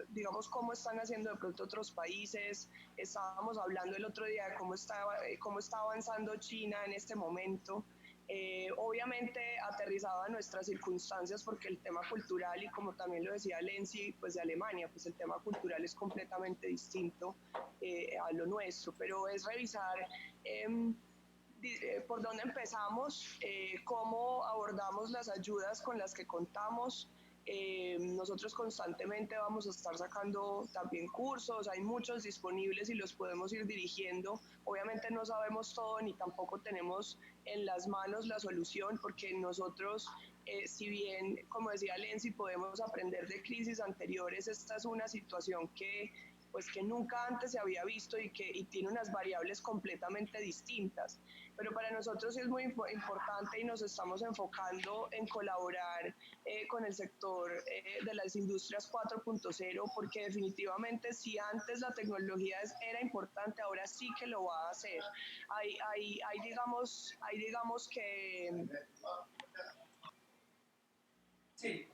digamos, cómo están haciendo de pronto otros países. Estábamos hablando el otro día de cómo está avanzando China en este momento. Obviamente aterrizado a nuestras circunstancias, porque el tema cultural, y como también lo decía Lenzi, pues de Alemania, pues el tema cultural es completamente distinto a lo nuestro, pero es revisar por dónde empezamos, cómo abordamos las ayudas con las que contamos. Nosotros constantemente vamos a estar sacando también cursos, hay muchos disponibles y los podemos ir dirigiendo. Obviamente no sabemos todo ni tampoco tenemos en las manos la solución, porque nosotros, si bien, como decía Lenzi, podemos aprender de crisis anteriores, esta es una situación que nunca antes se había visto y tiene unas variables completamente distintas. Pero para nosotros es muy importante y nos estamos enfocando en colaborar con el sector de las industrias 4.0, porque definitivamente si antes la tecnología era importante, ahora sí que lo va a hacer. Hay digamos que... Sí.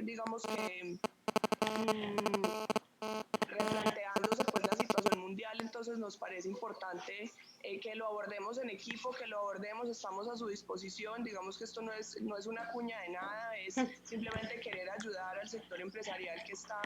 Digamos que replanteándose pues la situación mundial, entonces nos parece importante que lo abordemos en equipo, que lo abordemos, estamos a su disposición. Digamos que esto no es una cuña de nada, es simplemente querer ayudar al sector empresarial que está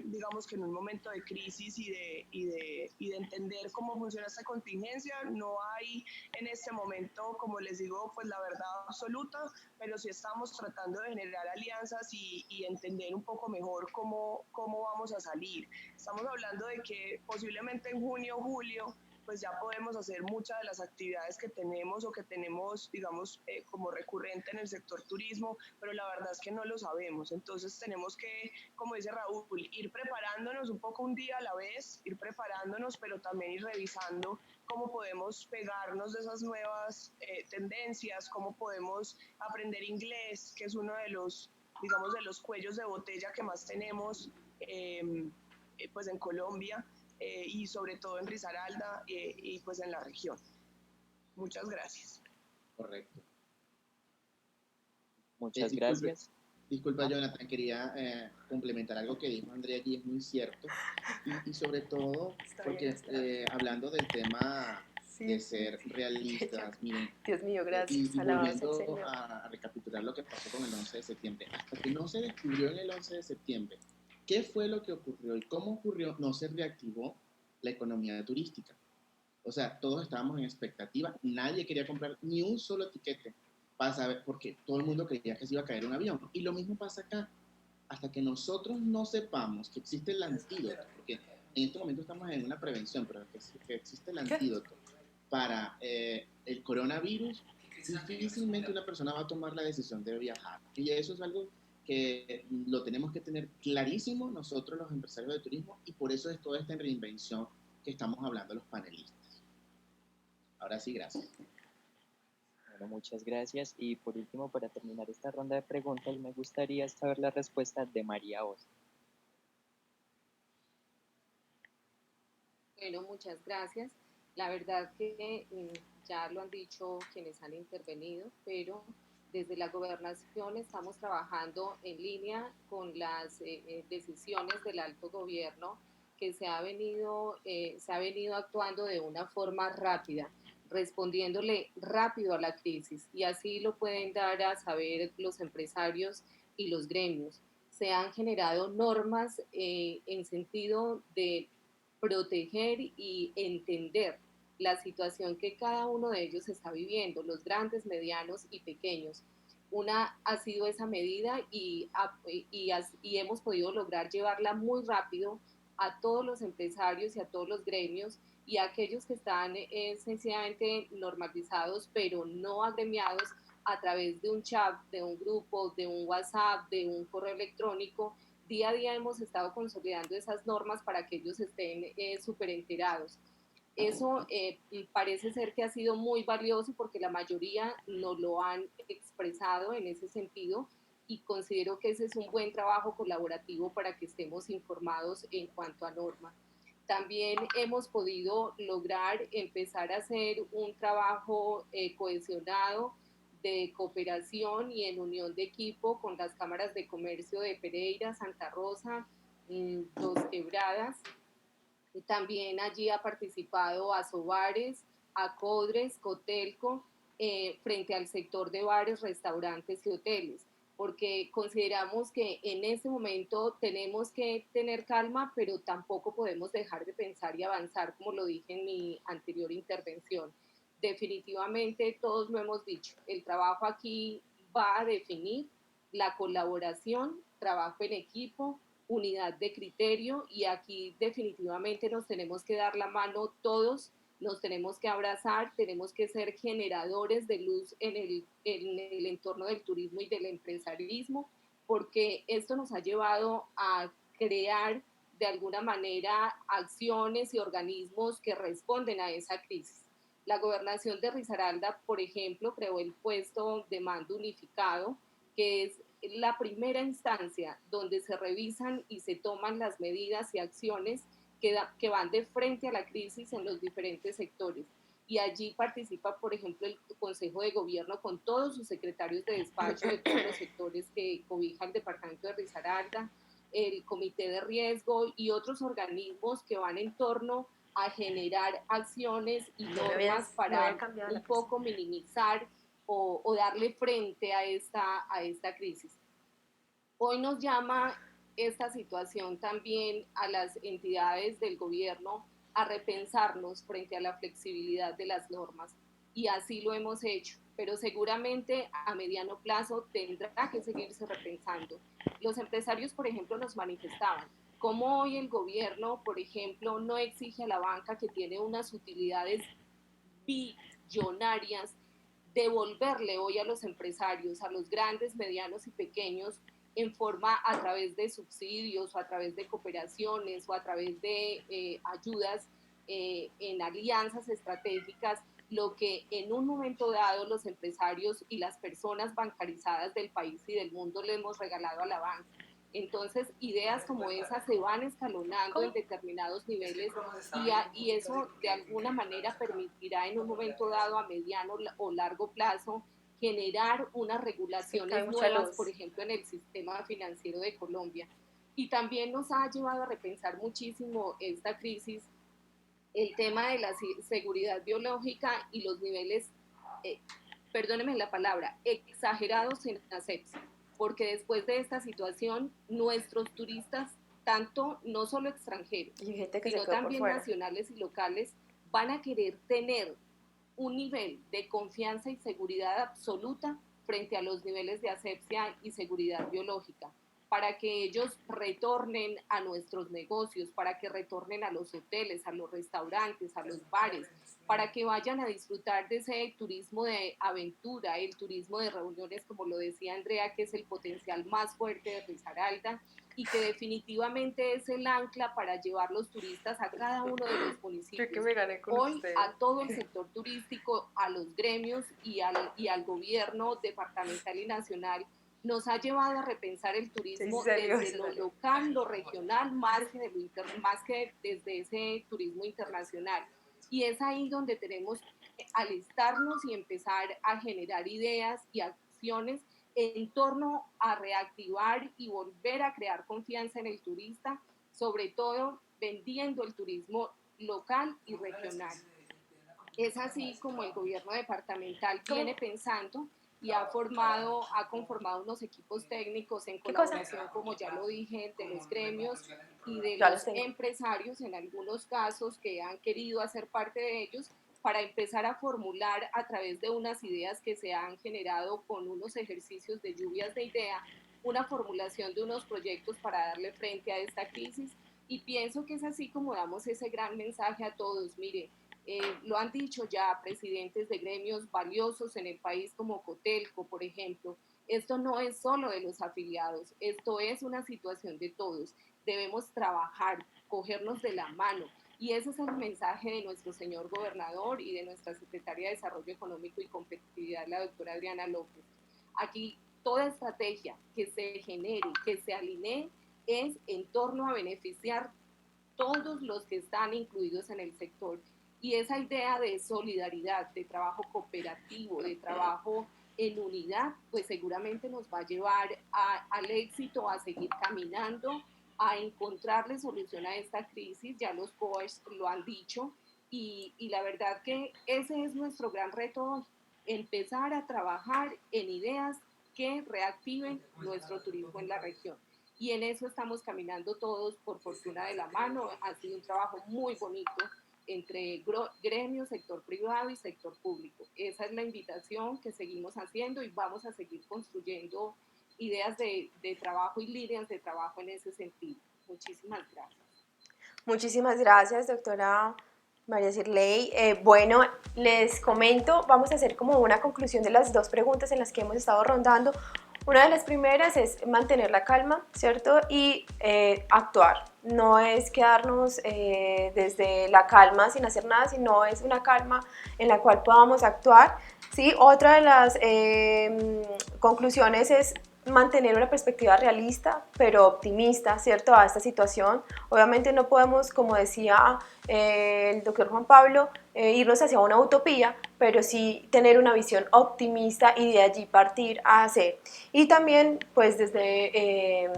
digamos que en un momento de crisis y de entender cómo funciona esta contingencia. No hay en este momento, como les digo, pues la verdad absoluta, pero sí estamos tratando de generar alianzas y entender un poco mejor cómo vamos a salir. Estamos hablando de que posiblemente en junio o julio pues ya podemos hacer muchas de las actividades que tenemos o que tenemos, digamos, como recurrente en el sector turismo, pero la verdad es que no lo sabemos. Entonces tenemos que, como dice Raúl, ir preparándonos un poco un día a la vez, ir preparándonos, pero también ir revisando cómo podemos pegarnos de esas nuevas tendencias, cómo podemos aprender inglés, que es uno de los, digamos, de los cuellos de botella que más tenemos pues en Colombia y sobre todo en Risaralda y pues en la región. Muchas gracias. Correcto. Muchas Disculpe, gracias. Disculpa, Jonathan, quería complementar algo que dijo Andrea aquí, es muy cierto. Y sobre todo, porque hablando del tema de ser realistas, miren, Dios mío, gracias. y volviendo a recapitular lo que pasó con el 11 de septiembre, hasta que no se descubrió en el 11 de septiembre qué fue lo que ocurrió y cómo ocurrió, no se reactivó la economía turística. O sea, todos estábamos en expectativa, nadie quería comprar ni un solo tiquete para saber, porque todo el mundo creía que se iba a caer un avión. Y lo mismo pasa acá. Hasta que nosotros no sepamos que existe el antídoto, porque en este momento estamos en una prevención, pero que existe el antídoto para el coronavirus, difícilmente una persona va a tomar la decisión de viajar. Y eso es algo que lo tenemos que tener clarísimo nosotros los empresarios de turismo, y por eso es toda esta reinvención que estamos hablando los panelistas. Ahora sí, gracias. Bueno, muchas gracias. Y por último, para terminar esta ronda de preguntas, me gustaría saber la respuesta de María Osa. Bueno, muchas gracias. La verdad que ya lo han dicho quienes han intervenido, pero desde la gobernación estamos trabajando en línea con las decisiones del alto gobierno que se ha venido actuando de una forma rápida, respondiéndole rápido a la crisis, y así lo pueden dar a saber los empresarios y los gremios. Se han generado normas en sentido de proteger y entender la situación que cada uno de ellos está viviendo, los grandes, medianos y pequeños. Una ha sido esa medida y hemos podido lograr llevarla muy rápido a todos los empresarios y a todos los gremios, y a aquellos que están sencillamente normalizados pero no agremiados, a través de un chat, de un grupo, de un WhatsApp, de un correo electrónico. Día a día hemos estado consolidando esas normas para que ellos estén súper enterados. Eso parece ser que ha sido muy valioso porque la mayoría nos lo han expresado en ese sentido, y considero que ese es un buen trabajo colaborativo para que estemos informados en cuanto a norma. También hemos podido lograr empezar a hacer un trabajo cohesionado de cooperación y en unión de equipo con las cámaras de comercio de Pereira, Santa Rosa, Dos Quebradas. Y también allí ha participado Asobares, Acodres, Cotelco, frente al sector de bares, restaurantes y hoteles, porque consideramos que en este momento tenemos que tener calma, pero tampoco podemos dejar de pensar y avanzar, como lo dije en mi anterior intervención. Definitivamente, todos lo hemos dicho, el trabajo aquí va a definir la colaboración, trabajo en equipo, unidad de criterio, y aquí definitivamente nos tenemos que dar la mano todos, nos tenemos que abrazar, tenemos que ser generadores de luz en el entorno del turismo y del empresarismo, porque esto nos ha llevado a crear de alguna manera acciones y organismos que responden a esa crisis. La gobernación de Risaralda, por ejemplo, creó el puesto de mando unificado, que es la primera instancia donde se revisan y se toman las medidas y acciones que van de frente a la crisis en los diferentes sectores. Y allí participa, por ejemplo, el Consejo de Gobierno con todos sus secretarios de despacho de todos los sectores que cobija el departamento de Risaralda, el Comité de Riesgo y otros organismos que van en torno a generar acciones y normas para un poco minimizar o darle frente a esta crisis. Hoy nos llama esta situación también a las entidades del gobierno a repensarnos frente a la flexibilidad de las normas, y así lo hemos hecho, pero seguramente a mediano plazo tendrá que seguirse repensando. Los empresarios, por ejemplo, nos manifestaban, cómo hoy el gobierno, por ejemplo, no exige a la banca, que tiene unas utilidades billonarias, devolverle hoy a los empresarios, a los grandes, medianos y pequeños, en forma a través de subsidios o a través de cooperaciones o a través de ayudas en alianzas estratégicas, lo que en un momento dado los empresarios y las personas bancarizadas del país y del mundo le hemos regalado a la banca. Entonces, ideas como esas se van escalonando en determinados niveles y eso de alguna manera permitirá en un momento dado a mediano o largo plazo generar unas regulaciones nuevas, por ejemplo, en el sistema financiero de Colombia. Y también nos ha llevado a repensar muchísimo esta crisis el tema de la seguridad biológica y los niveles, perdónenme la palabra, exagerados en asepsia, porque después de esta situación, nuestros turistas, tanto no solo extranjeros, sino también nacionales y locales, van a querer tener un nivel de confianza y seguridad absoluta frente a los niveles de asepsia y seguridad biológica, para que ellos retornen a nuestros negocios, para que retornen a los hoteles, a los restaurantes, a los bares, para que vayan a disfrutar de ese turismo de aventura, el turismo de reuniones, como lo decía Andrea, que es el potencial más fuerte de Risaralda y que definitivamente es el ancla para llevar los turistas a cada uno de los municipios. Hoy a todo el sector turístico, a los gremios y al gobierno departamental y nacional, nos ha llevado a repensar el turismo desde lo local, lo regional, más que desde ese turismo internacional. Y es ahí donde tenemos que alistarnos y empezar a generar ideas y acciones en torno a reactivar y volver a crear confianza en el turista, sobre todo vendiendo el turismo local y regional. Es así como el gobierno departamental viene pensando y ha conformado unos equipos técnicos en colaboración, como ya lo dije, de los gremios y de los empresarios en algunos casos que han querido hacer parte de ellos, para empezar a formular a través de unas ideas que se han generado con unos ejercicios de lluvias de idea, una formulación de unos proyectos para darle frente a esta crisis. Y pienso que es así como damos ese gran mensaje a todos. Mire, lo han dicho ya presidentes de gremios valiosos en el país como Cotelco, por ejemplo, esto no es solo de los afiliados, esto es una situación de todos. Debemos trabajar, cogernos de la mano. Y ese es el mensaje de nuestro señor gobernador y de nuestra secretaria de Desarrollo Económico y Competitividad, la doctora Adriana López. Aquí toda estrategia que se genere, que se alinee, es en torno a beneficiar todos los que están incluidos en el sector. Y esa idea de solidaridad, de trabajo cooperativo, de trabajo en unidad, pues seguramente nos va a llevar al éxito, a seguir caminando, a encontrarle solución a esta crisis. Ya los coaches lo han dicho, y la verdad que ese es nuestro gran reto hoy, empezar a trabajar en ideas que reactiven nuestro turismo en la región. Y en eso estamos caminando todos, por fortuna, de la mano. Ha sido un trabajo muy bonito entre gremios, sector privado y sector público. Esa es la invitación que seguimos haciendo y vamos a seguir construyendo ideas de trabajo y líneas de trabajo en ese sentido. Muchísimas gracias. Muchísimas gracias, doctora María Cirley. Bueno, les comento, vamos a hacer como una conclusión de las dos preguntas en las que hemos estado rondando. Una de las primeras es mantener la calma, ¿cierto? Y actuar. No es quedarnos desde la calma sin hacer nada, sino es una calma en la cual podamos actuar, ¿sí? Otra de las conclusiones es mantener una perspectiva realista, pero optimista, ¿cierto?, a esta situación. Obviamente no podemos, como decía el doctor Juan Pablo, irnos hacia una utopía, pero sí tener una visión optimista y de allí partir a hacer. Y también, pues desde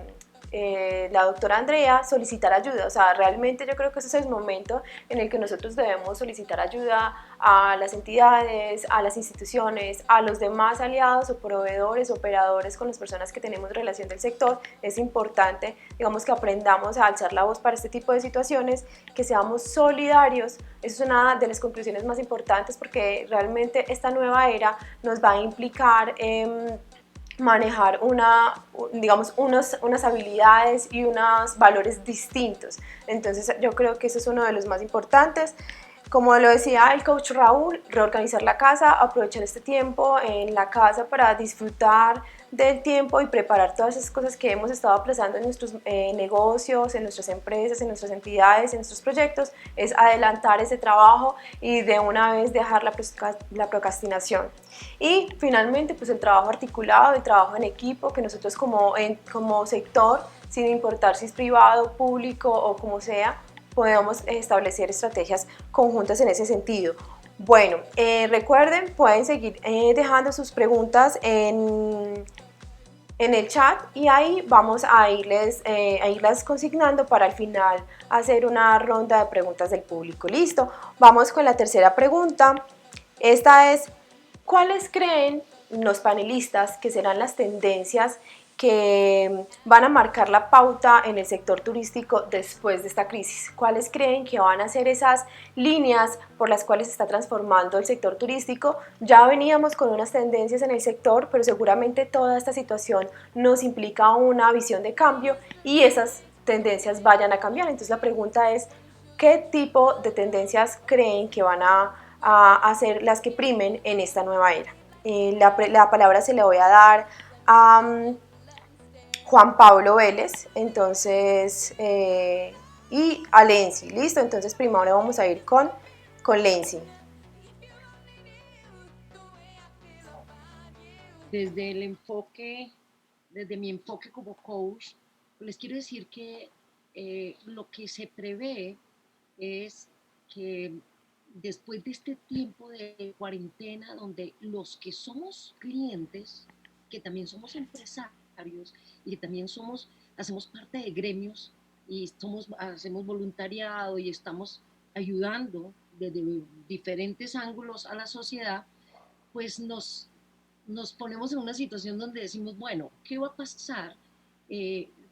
la doctora Andrea, solicitar ayuda. O sea, realmente yo creo que ese es el momento en el que nosotros debemos solicitar ayuda a las entidades, a las instituciones, a los demás aliados o proveedores, operadores con las personas que tenemos relación del sector. Es importante, digamos, que aprendamos a alzar la voz para este tipo de situaciones, que seamos solidarios. Eso es una de las conclusiones más importantes, porque realmente esta nueva era nos va a implicar manejar digamos, unas habilidades y unos valores distintos. Entonces yo creo que eso es uno de los más importantes. Como lo decía el coach Raúl, reorganizar la casa, aprovechar este tiempo en la casa para disfrutar del tiempo y preparar todas esas cosas que hemos estado aplazando en nuestros negocios, en nuestras empresas, en nuestras entidades, en nuestros proyectos, es adelantar ese trabajo y de una vez dejar la procrastinación. Y finalmente, pues el trabajo articulado, el trabajo en equipo, que nosotros como sector, sin importar si es privado, público o como sea, podemos establecer estrategias conjuntas en ese sentido. Bueno, recuerden, pueden seguir dejando sus preguntas en el chat y ahí vamos a irlas consignando para al final hacer una ronda de preguntas del público. Listo, vamos con la tercera pregunta. Esta es, ¿cuáles creen los panelistas que serán las tendencias que van a marcar la pauta en el sector turístico después de esta crisis? ¿Cuáles creen que van a ser esas líneas por las cuales se está transformando el sector turístico? Ya veníamos con unas tendencias en el sector, pero seguramente toda esta situación nos implica una visión de cambio y esas tendencias vayan a cambiar. Entonces la pregunta es, ¿qué tipo de tendencias creen que van a ser las que primen en esta nueva era? La palabra se le voy a dar a Juan Pablo Vélez, entonces, y a Lenzi, ¿listo? Entonces primero vamos a ir con Lenzi. Desde el enfoque, desde mi enfoque como coach, les quiero decir que lo que se prevé es que después de este tiempo de cuarentena, donde los que somos clientes, que también somos empresarios y que también hacemos parte de gremios y hacemos voluntariado y estamos ayudando desde diferentes ángulos a la sociedad, pues nos ponemos en una situación donde decimos, bueno, ¿qué va a pasar?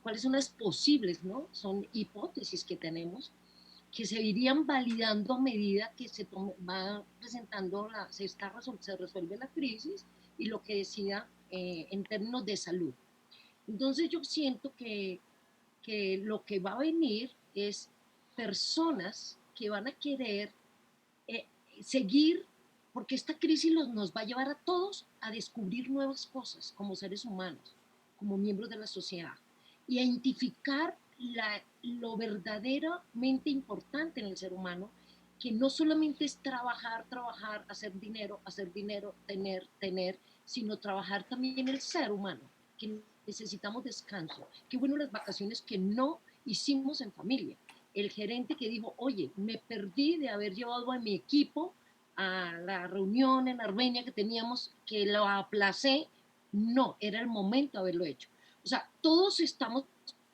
¿Cuáles son las posibles, no? Son hipótesis que tenemos que se irían validando a medida que va presentando, se resuelve la crisis y lo que decida en términos de salud. Entonces yo siento que lo que va a venir es personas que van a querer seguir, porque esta crisis nos va a llevar a todos a descubrir nuevas cosas como seres humanos, como miembros de la sociedad, y a identificar lo verdaderamente importante en el ser humano, que no solamente es trabajar, hacer dinero, tener, sino trabajar también el ser humano, que necesitamos descanso. Qué bueno las vacaciones que no hicimos en familia. El gerente que dijo, oye, me perdí de haber llevado a mi equipo a la reunión en Armenia que teníamos, que lo aplacé. No, era el momento de haberlo hecho. O sea, todos estamos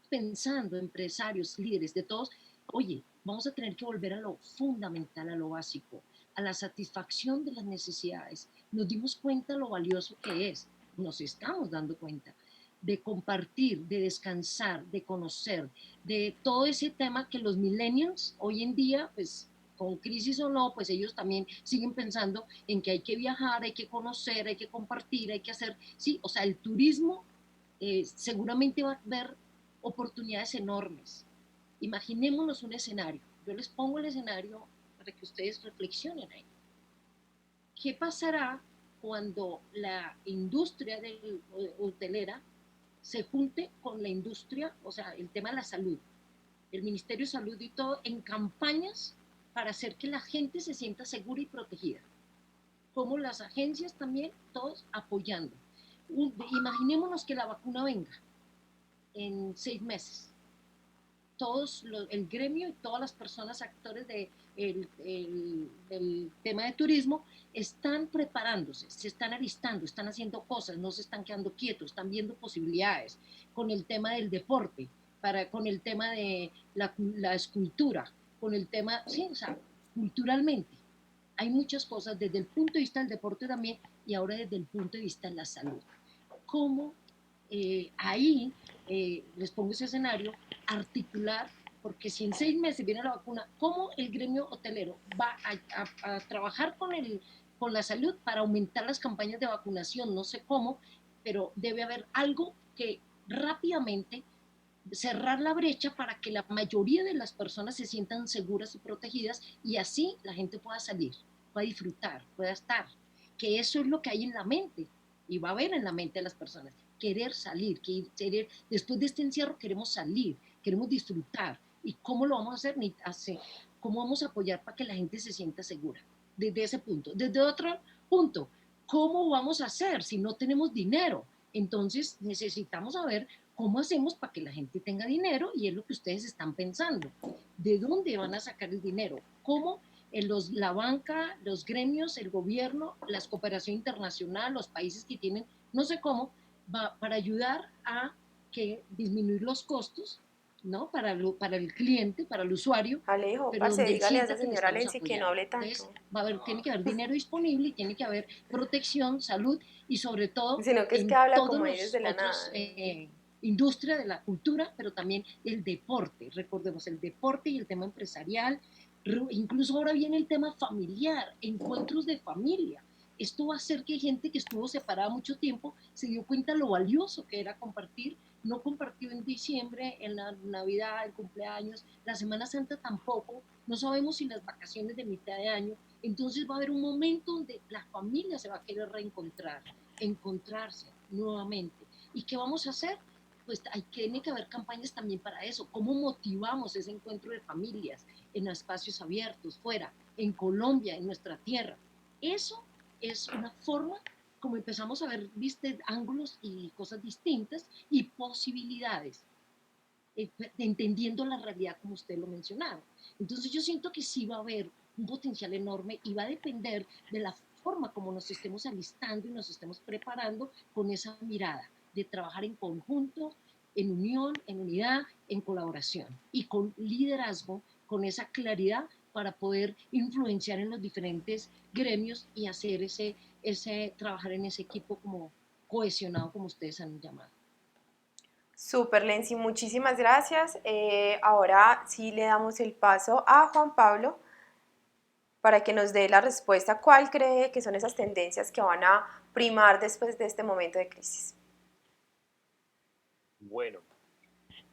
pensando, empresarios, líderes, de todos, oye, vamos a tener que volver a lo fundamental, a lo básico, a la satisfacción de las necesidades. Nos dimos cuenta lo valioso que es, nos estamos dando cuenta de compartir, de descansar, de conocer, de todo ese tema que los millennials hoy en día, pues con crisis o no, pues ellos también siguen pensando en que hay que viajar, hay que conocer, hay que compartir, hay que hacer, sí, o sea, el turismo seguramente va a haber oportunidades enormes. Imaginémonos un escenario. Yo les pongo el escenario para que ustedes reflexionen ahí. ¿Qué pasará cuando la industria hotelera se junte con la industria, o sea, el tema de la salud, el Ministerio de Salud y todo, en campañas para hacer que la gente se sienta segura y protegida? Como las agencias también, todos apoyando. Imaginémonos que la vacuna venga en 6 meses. El gremio y todas las personas actores del tema de turismo están preparándose, se están alistando, están haciendo cosas, no se están quedando quietos, están viendo posibilidades con el tema del deporte, con el tema de la escultura, con el tema, sí, o sea, culturalmente. Hay muchas cosas desde el punto de vista del deporte también y ahora desde el punto de vista de la salud. ¿Cómo ahí les pongo ese escenario, articular, porque si en 6 meses viene la vacuna, ¿cómo el gremio hotelero va a trabajar con la salud para aumentar las campañas de vacunación? No sé cómo, pero debe haber algo que rápidamente cerrar la brecha para que la mayoría de las personas se sientan seguras y protegidas y así la gente pueda salir, pueda disfrutar, pueda estar. Que eso es lo que hay en la mente y va a haber en la mente de las personas. Querer salir, querer, después de este encierro queremos salir, queremos disfrutar. ¿Y cómo lo vamos a hacer? ¿Cómo vamos a apoyar para que la gente se sienta segura? Desde ese punto. Desde otro punto, ¿cómo vamos a hacer si no tenemos dinero? Entonces necesitamos saber cómo hacemos para que la gente tenga dinero y es lo que ustedes están pensando. ¿De dónde van a sacar el dinero? ¿Cómo la banca, los gremios, el gobierno, la cooperación internacional, los países que tienen, no sé cómo, va para ayudar a que disminuir los costos, ¿no? Para el cliente, para el usuario, Alejo, pero parce, donde él dígale a sienta esa que le señora estamos Lenzi que no apoyando. hable Entonces, tanto, tiene que haber dinero disponible y tiene que haber protección, salud y sobre todo sino que es que en habla todos como ahí los desde la otros nada. industria de la cultura, pero también el deporte. Recordemos el deporte y el tema empresarial. Incluso ahora viene el tema familiar, encuentros de familia. Esto va a hacer que gente que estuvo separada mucho tiempo se dio cuenta lo valioso que era compartir. No compartió en diciembre, en la Navidad, el cumpleaños, la Semana Santa tampoco. No sabemos si las vacaciones de mitad de año. Entonces va a haber un momento donde la familia se va a querer reencontrar, encontrarse nuevamente. ¿Y qué vamos a hacer? Pues tiene que haber campañas también para eso. ¿Cómo motivamos ese encuentro de familias en espacios abiertos, fuera, en Colombia, en nuestra tierra? Eso es una forma como empezamos a ver, viste, ángulos y cosas distintas y posibilidades, entendiendo la realidad como usted lo mencionaba. Entonces yo siento que sí va a haber un potencial enorme y va a depender de la forma como nos estemos alistando y nos estemos preparando con esa mirada de trabajar en conjunto, en unión, en unidad, en colaboración y con liderazgo, con esa claridad para poder influenciar en los diferentes gremios y hacer trabajar en ese equipo como cohesionado, como ustedes han llamado. Super, Lenzi, muchísimas gracias. Ahora sí le damos el paso a Juan Pablo para que nos dé la respuesta. ¿Cuál cree que son esas tendencias que van a primar después de este momento de crisis? Bueno,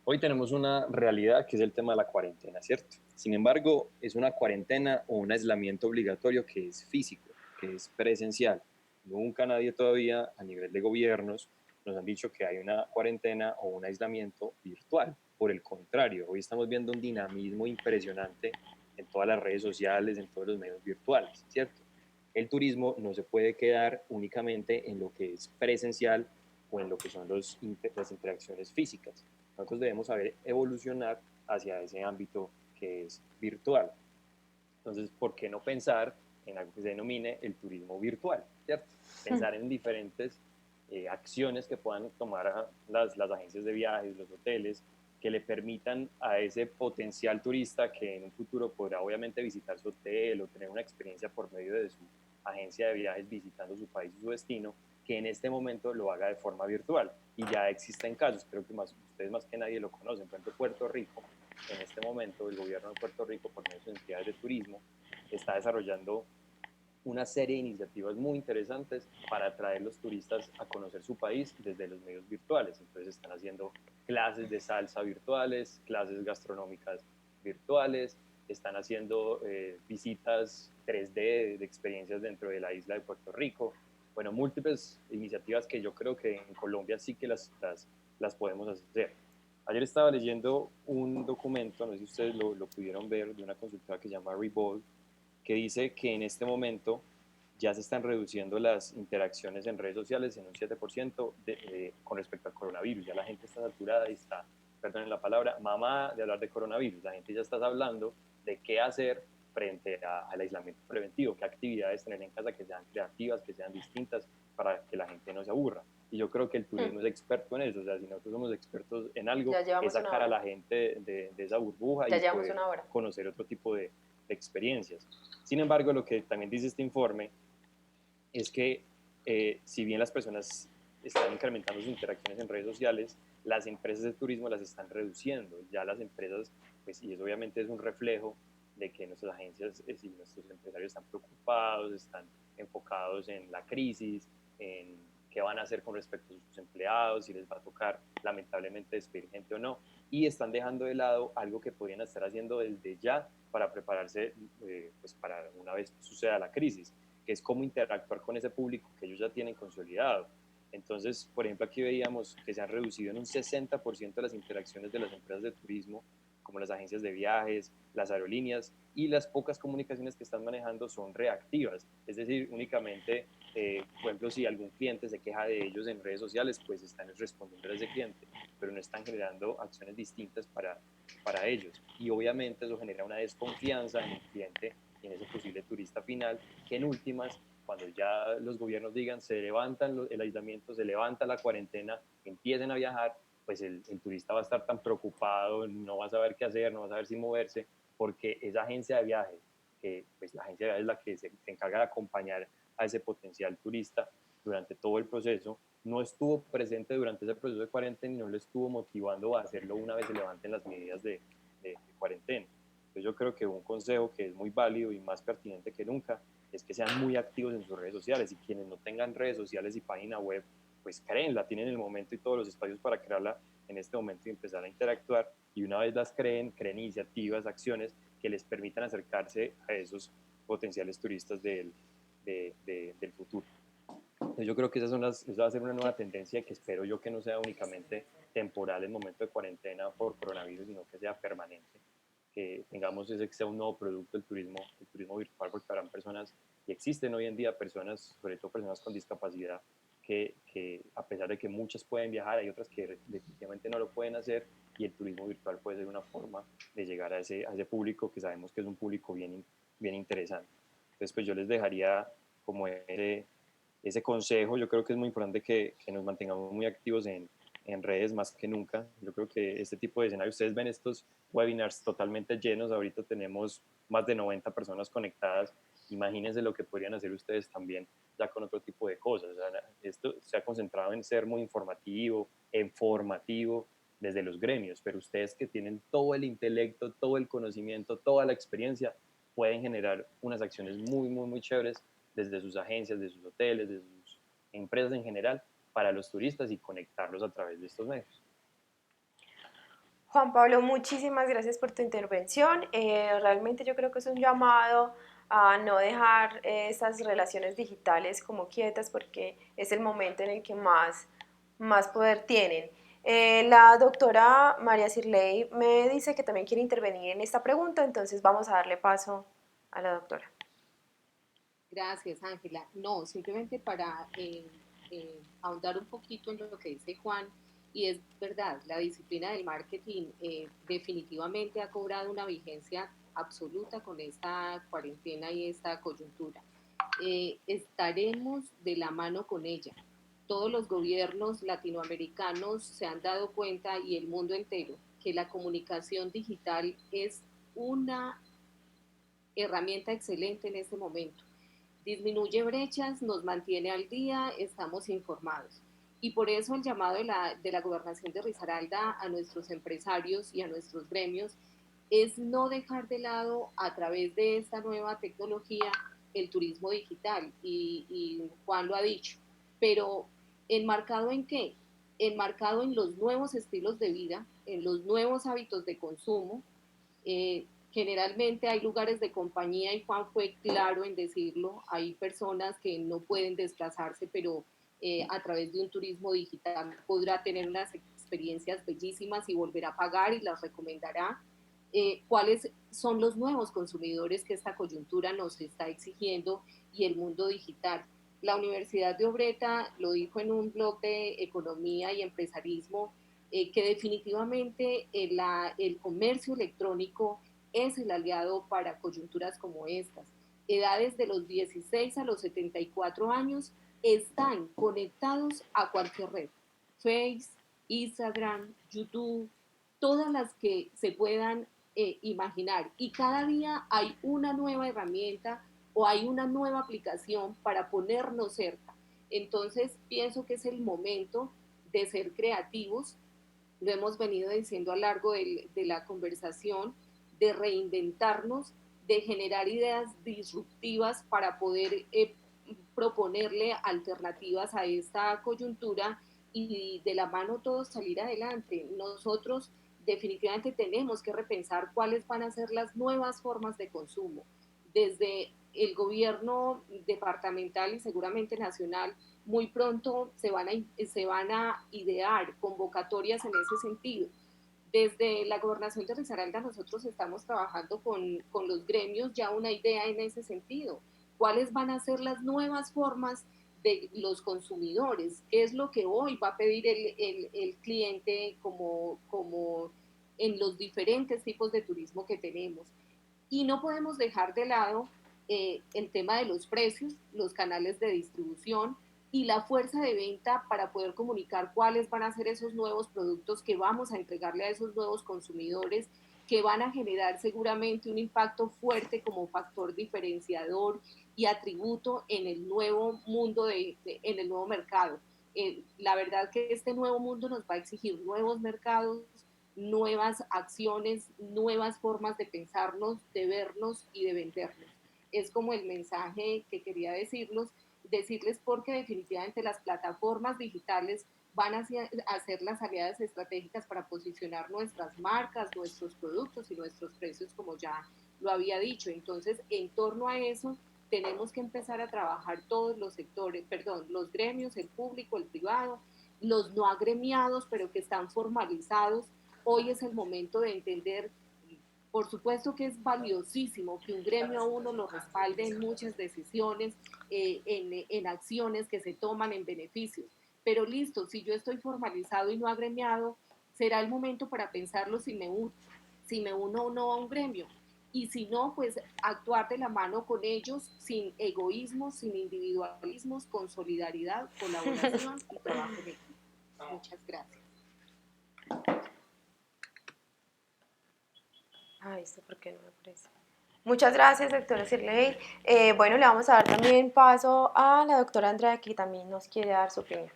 hoy tenemos una realidad que es el tema de la cuarentena, ¿cierto? Sin embargo, es una cuarentena o un aislamiento obligatorio que es físico, que es presencial. Nunca nadie todavía a nivel de gobiernos nos han dicho que hay una cuarentena o un aislamiento virtual. Por el contrario, hoy estamos viendo un dinamismo impresionante en todas las redes sociales, en todos los medios virtuales, ¿cierto? El turismo no se puede quedar únicamente en lo que es presencial o en lo que son las interacciones físicas. Nosotros debemos saber evolucionar hacia ese ámbito que es virtual. Entonces, ¿por qué no pensar en algo que se denomine el turismo virtual? ¿Cierto? Pensar en diferentes acciones que puedan tomar las agencias de viajes, los hoteles, que le permitan a ese potencial turista que en un futuro podrá obviamente visitar su hotel o tener una experiencia por medio de su agencia de viajes visitando su país y su destino, que en este momento lo haga de forma virtual. Y ya existen casos, creo que ustedes más que nadie lo conocen. Por ejemplo, Puerto Rico, en este momento el gobierno de Puerto Rico, por medio de sus entidades de turismo, está desarrollando una serie de iniciativas muy interesantes para atraer a los turistas a conocer su país desde los medios virtuales. Entonces están haciendo clases de salsa virtuales, clases gastronómicas virtuales, están haciendo visitas 3D de experiencias dentro de la isla de Puerto Rico. Bueno, múltiples iniciativas que yo creo que en Colombia sí que las podemos hacer. Ayer estaba leyendo un documento, no sé si ustedes lo pudieron ver, de una consultora que se llama Revolve, que dice que en este momento ya se están reduciendo las interacciones en redes sociales en un 7% con respecto al coronavirus. Ya la gente está saturada y está, perdonen la palabra, mamada de hablar de coronavirus. La gente ya está hablando de qué hacer frente al aislamiento preventivo, qué actividades tener en casa que sean creativas, que sean distintas, para que la gente no se aburra. Y yo creo que el turismo es experto en eso. O sea, si nosotros somos expertos en algo, es sacar a la gente de esa burbuja y poder conocer otro tipo de experiencias. Sin embargo, lo que también dice este informe es que si bien las personas están incrementando sus interacciones en redes sociales, las empresas de turismo las están reduciendo. Ya las empresas, pues, y eso obviamente es un reflejo de que nuestras agencias y nuestros empresarios están preocupados, están enfocados en la crisis, en qué van a hacer con respecto a sus empleados, si les va a tocar lamentablemente despedir gente o no, y están dejando de lado algo que podrían estar haciendo desde ya para prepararse pues para una vez suceda la crisis, que es cómo interactuar con ese público que ellos ya tienen consolidado. Entonces, por ejemplo, aquí veíamos que se han reducido en un 60% las interacciones de las empresas de turismo, como las agencias de viajes, las aerolíneas, y las pocas comunicaciones que están manejando son reactivas, es decir, únicamente, por ejemplo, si algún cliente se queja de ellos en redes sociales, pues están respondiendo a ese cliente, pero no están generando acciones distintas para ellos. Y obviamente eso genera una desconfianza en el cliente y en ese posible turista final, que en últimas, cuando ya los gobiernos digan se levantan el aislamiento, se levanta la cuarentena, empiecen a viajar, pues el turista va a estar tan preocupado, no va a saber qué hacer, no va a saber si moverse, porque esa agencia de viaje, que pues la agencia de viaje es la que se encarga de acompañar a ese potencial turista durante todo el proceso, no estuvo presente durante ese proceso de cuarentena y no lo estuvo motivando a hacerlo una vez se levanten las medidas de cuarentena. Entonces yo creo que un consejo que es muy válido y más pertinente que nunca es que sean muy activos en sus redes sociales, y quienes no tengan redes sociales y página web, pues créenla, tienen el momento y todos los espacios para crearla en este momento y empezar a interactuar, y una vez las creen iniciativas, acciones que les permitan acercarse a esos potenciales turistas del futuro. Entonces yo creo que esa va a ser una nueva tendencia que espero yo que no sea únicamente temporal en momento de cuarentena por coronavirus, sino que sea permanente, que tengamos ese que sea un nuevo producto el turismo virtual, porque habrán personas, y existen hoy en día personas, sobre todo personas con discapacidad, que a pesar de que muchas pueden viajar, hay otras que definitivamente no lo pueden hacer, y el turismo virtual puede ser una forma de llegar a ese público que sabemos que es un público bien interesante. Entonces pues yo les dejaría como ese consejo. Yo creo que es muy importante que nos mantengamos muy activos en redes más que nunca. Yo creo que este tipo de escenarios, ustedes ven estos webinars totalmente llenos, ahorita tenemos más de 90 personas conectadas, imagínense lo que podrían hacer ustedes también ya con otro tipo de cosas. O sea, esto se ha concentrado en ser muy informativo, formativo desde los gremios, pero ustedes que tienen todo el intelecto, todo el conocimiento, toda la experiencia, pueden generar unas acciones muy chéveres desde sus agencias, de sus hoteles, de sus empresas en general, para los turistas y conectarlos a través de estos medios. Juan Pablo, muchísimas gracias por tu intervención. Realmente yo creo que es un llamado a no dejar esas relaciones digitales como quietas, porque es el momento en el que más poder tienen. La doctora María Sirley me dice que también quiere intervenir en esta pregunta, entonces vamos a darle paso a la doctora. Gracias, Ángela. No, simplemente para ahondar un poquito en lo que dice Juan, y es verdad, la disciplina del marketing definitivamente ha cobrado una vigencia absoluta con esta cuarentena y esta coyuntura. Estaremos de la mano con ella. Todos los gobiernos latinoamericanos se han dado cuenta, y el mundo entero, que la comunicación digital es una herramienta excelente en este momento. Disminuye brechas, nos mantiene al día, estamos informados. Y por eso el llamado de la gobernación de Risaralda a nuestros empresarios y a nuestros gremios es no dejar de lado a través de esta nueva tecnología el turismo digital. Y Juan lo ha dicho, pero ¿enmarcado en qué? Enmarcado en los nuevos estilos de vida, en los nuevos hábitos de consumo. Generalmente hay lugares de compañía, y Juan fue claro en decirlo, hay personas que no pueden desplazarse, pero a través de un turismo digital podrá tener unas experiencias bellísimas y volver a pagar, y las recomendará. ¿Cuáles son los nuevos consumidores que esta coyuntura nos está exigiendo, y el mundo digital? La Universidad de Obreta lo dijo en un blog de economía y empresarismo, que definitivamente el comercio electrónico es el aliado para coyunturas como estas. Edades de los 16 a los 74 años están conectados a cualquier red. Face, Instagram, YouTube, todas las que se puedan imaginar. Y cada día hay una nueva herramienta o hay una nueva aplicación para ponernos cerca. Entonces pienso que es el momento de ser creativos. Lo hemos venido diciendo a lo largo de la conversación, de reinventarnos, de generar ideas disruptivas para poder proponerle alternativas a esta coyuntura y de la mano todos salir adelante. Nosotros definitivamente tenemos que repensar cuáles van a ser las nuevas formas de consumo. Desde el gobierno departamental y seguramente nacional, muy pronto se van a idear convocatorias en ese sentido. Desde la gobernación de Risaralda nosotros estamos trabajando con los gremios ya una idea en ese sentido. ¿Cuáles van a ser las nuevas formas de los consumidores? ¿Qué es lo que hoy va a pedir el cliente como en los diferentes tipos de turismo que tenemos? Y no podemos dejar de lado el tema de los precios, los canales de distribución y la fuerza de venta para poder comunicar cuáles van a ser esos nuevos productos que vamos a entregarle a esos nuevos consumidores, que van a generar seguramente un impacto fuerte como factor diferenciador y atributo en el nuevo mundo, en el nuevo mercado. La verdad que este nuevo mundo nos va a exigir nuevos mercados, nuevas acciones, nuevas formas de pensarnos, de vernos y de vendernos. Es como el mensaje que quería decirles porque definitivamente las plataformas digitales van a ser las aliadas estratégicas para posicionar nuestras marcas, nuestros productos y nuestros precios, como ya lo había dicho. Entonces, en torno a eso, tenemos que empezar a trabajar todos los sectores, perdón, los gremios, el público, el privado, los no agremiados, pero que están formalizados. Hoy es el momento de entender, por supuesto que es valiosísimo que un gremio a uno lo respalde en muchas decisiones, en acciones que se toman en beneficios, pero listo, si yo estoy formalizado y no agremiado, será el momento para pensarlo si me uno o no a un gremio. Y si no, pues actuar de la mano con ellos sin egoísmos, sin individualismos, con solidaridad, colaboración y trabajo en equipo. Muchas gracias. Ay, esto por qué no me aparece. Muchas gracias, doctora Sirley. Bueno, le vamos a dar también paso a la doctora Andrea, que también nos quiere dar su opinión.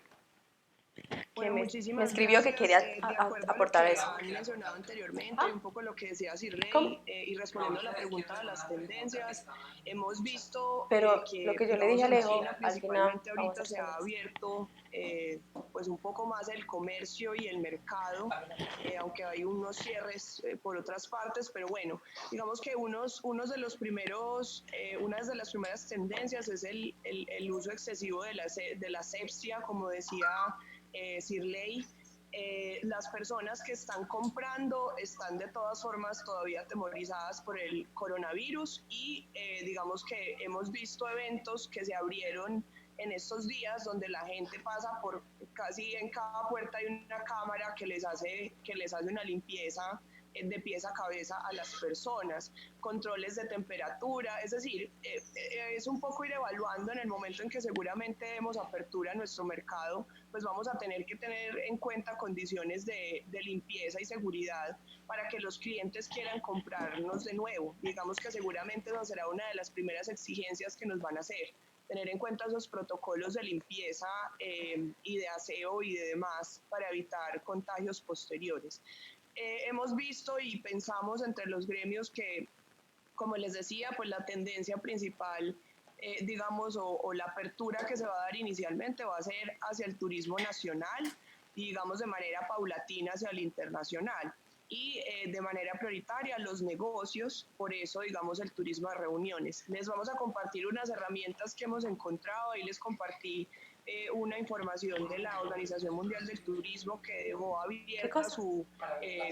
Bueno, Me muchísimas escribió que gracias. quería De acuerdo a lo aportar que eso. han mencionado anteriormente y un poco lo que decía ¿Cómo? Sirley, y respondiendo a la pregunta de las tendencias, hemos visto Pero lo que, que yo le dije digamos, a en Alejo, China al final principalmente vamos a ahorita se hacer ha eso. abierto pues un poco más el comercio y el mercado, aunque hay unos cierres por otras partes, pero bueno, digamos que unos de los primeros, una de las primeras tendencias es el uso excesivo de la asepsia, como decía Sirley. Las personas que están comprando están de todas formas todavía atemorizadas por el coronavirus y digamos que hemos visto eventos que se abrieron en estos días donde la gente pasa por casi en cada puerta hay una cámara que les hace una limpieza de pies a cabeza a las personas, controles de temperatura, es decir, es un poco ir evaluando en el momento en que seguramente demos apertura a nuestro mercado, pues vamos a tener que tener en cuenta condiciones de limpieza y seguridad para que los clientes quieran comprarnos de nuevo. Digamos que seguramente esa será una de las primeras exigencias que nos van a hacer, tener en cuenta esos protocolos de limpieza y de aseo y de demás para evitar contagios posteriores. Hemos visto y pensamos entre los gremios que, como les decía, pues la tendencia principal, digamos, o la apertura que se va a dar inicialmente va a ser hacia el turismo nacional y, digamos, de manera paulatina hacia el internacional. Y de manera prioritaria los negocios, por eso, digamos, el turismo de reuniones. Les vamos a compartir unas herramientas que hemos encontrado, ahí les compartí una información de la Organización Mundial del Turismo que dejó abierta su